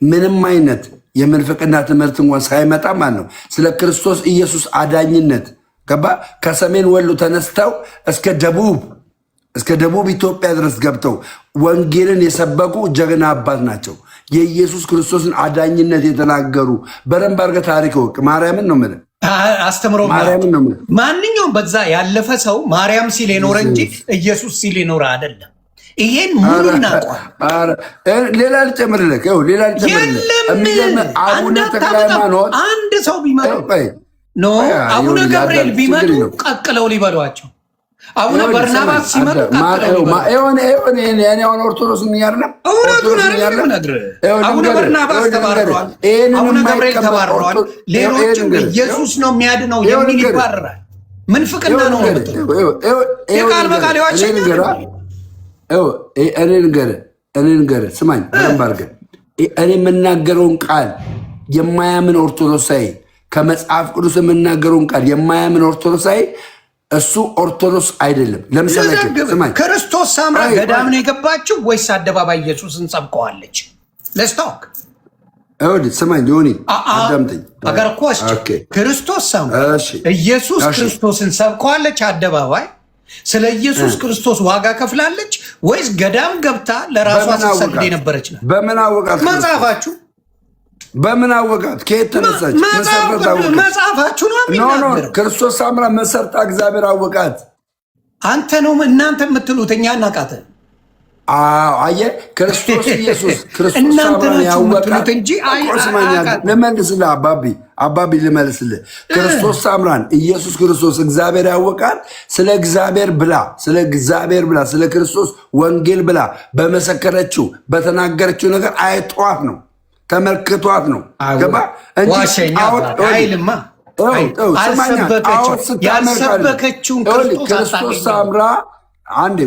ምንም አይነት የምንፍቅና ትምህርት እንኳን ሳይመጣ ማለት ነው ስለ ክርስቶስ ኢየሱስ አዳኝነት ገባ ከሰሜን ወሎ ተነስተው እስከ ደቡብ ኢትዮጵያ ድረስ ገብተው ወንጌልን የሰበኩ ጀግና አባት ናቸው። የኢየሱስ ክርስቶስን አዳኝነት የተናገሩ በደንብ አድርገህ ታሪክ ወቅ ማርያምን ነው የምልህ አስተምሮ ማንኛውም በዛ ያለፈ ሰው ማርያም ሲል የኖረ እንጂ ኢየሱስ ሲል የኖረ አይደለም። ይሄን ሙሉ እናውቀዋል። ሌላ ልጨምርልህ አቡነ ተክለ ሃይማኖት አንድ ሰው ቢመጡ አቡነ ገብርኤል ቢመጡ ቀቅለው ሊበሏቸው፣ አቡነ በርናባስ ሲመጡ ኦርቶዶክስ አቡነ በርናባስ ተባረዋል፣ አቡነ ገብርኤል ተባረዋል። ሌሎችም ኢየሱስ ነው የሚያድነው የሚል ይባረራል። ምንፍቅና ነው የቃል በቃል እኔ ንገርህ ስማኝ በደንብ አድርገህ እኔ የምናገረውን ቃል የማያምን ኦርቶዶክሳዊ ከመጽሐፍ ቅዱስ የምናገረውን ቃል የማያምን ኦርቶዶክሳዊ እሱ ኦርቶዶክስ አይደለም። ለምሳሌ ክርስቶስ ሳምራ ገዳም ነው የገባችው ወይስ አደባባይ ኢየሱስን ሰብከዋለች? ለስቶክ ስማኝ ሆኒ አዳምጠኝ። ክርስቶስ ሳምራ ኢየሱስ ክርስቶስን ሰብከዋለች አደባባይ? ስለ ኢየሱስ ክርስቶስ ዋጋ ከፍላለች ወይስ ገዳም ገብታ ለራሷ ስትሰግድ የነበረች ነው? በምን አወቃት? መጽሐፋችሁ በምን አወቃት? ከየት ተነሳች? መጽሐፋችሁ ነው የሚናገረው። ክርስቶስ ሳምራ መሰርታ እግዚአብሔር አወቃት። አንተ ነው እናንተ የምትሉት፣ እኛ እናቃተን። አየህ ክርስቶስ ኢየሱስ ክርስቶስ እናንተ ናችሁ የምትሉት እንጂ ልመልስልህ አባቢ ልመልስልህ። ክርስቶስ ሳምራን ኢየሱስ ክርስቶስ እግዚአብሔር ያወቃት ስለ እግዚአብሔር ብላ ስለ ክርስቶስ ወንጌል ብላ በመሰከረችው በተናገረችው ነገር አይቷት ነው ተመልክቷት ነው። ገባ እንጂ ያልሰበከችውን ክርስቶስ ሳምራ አንዴ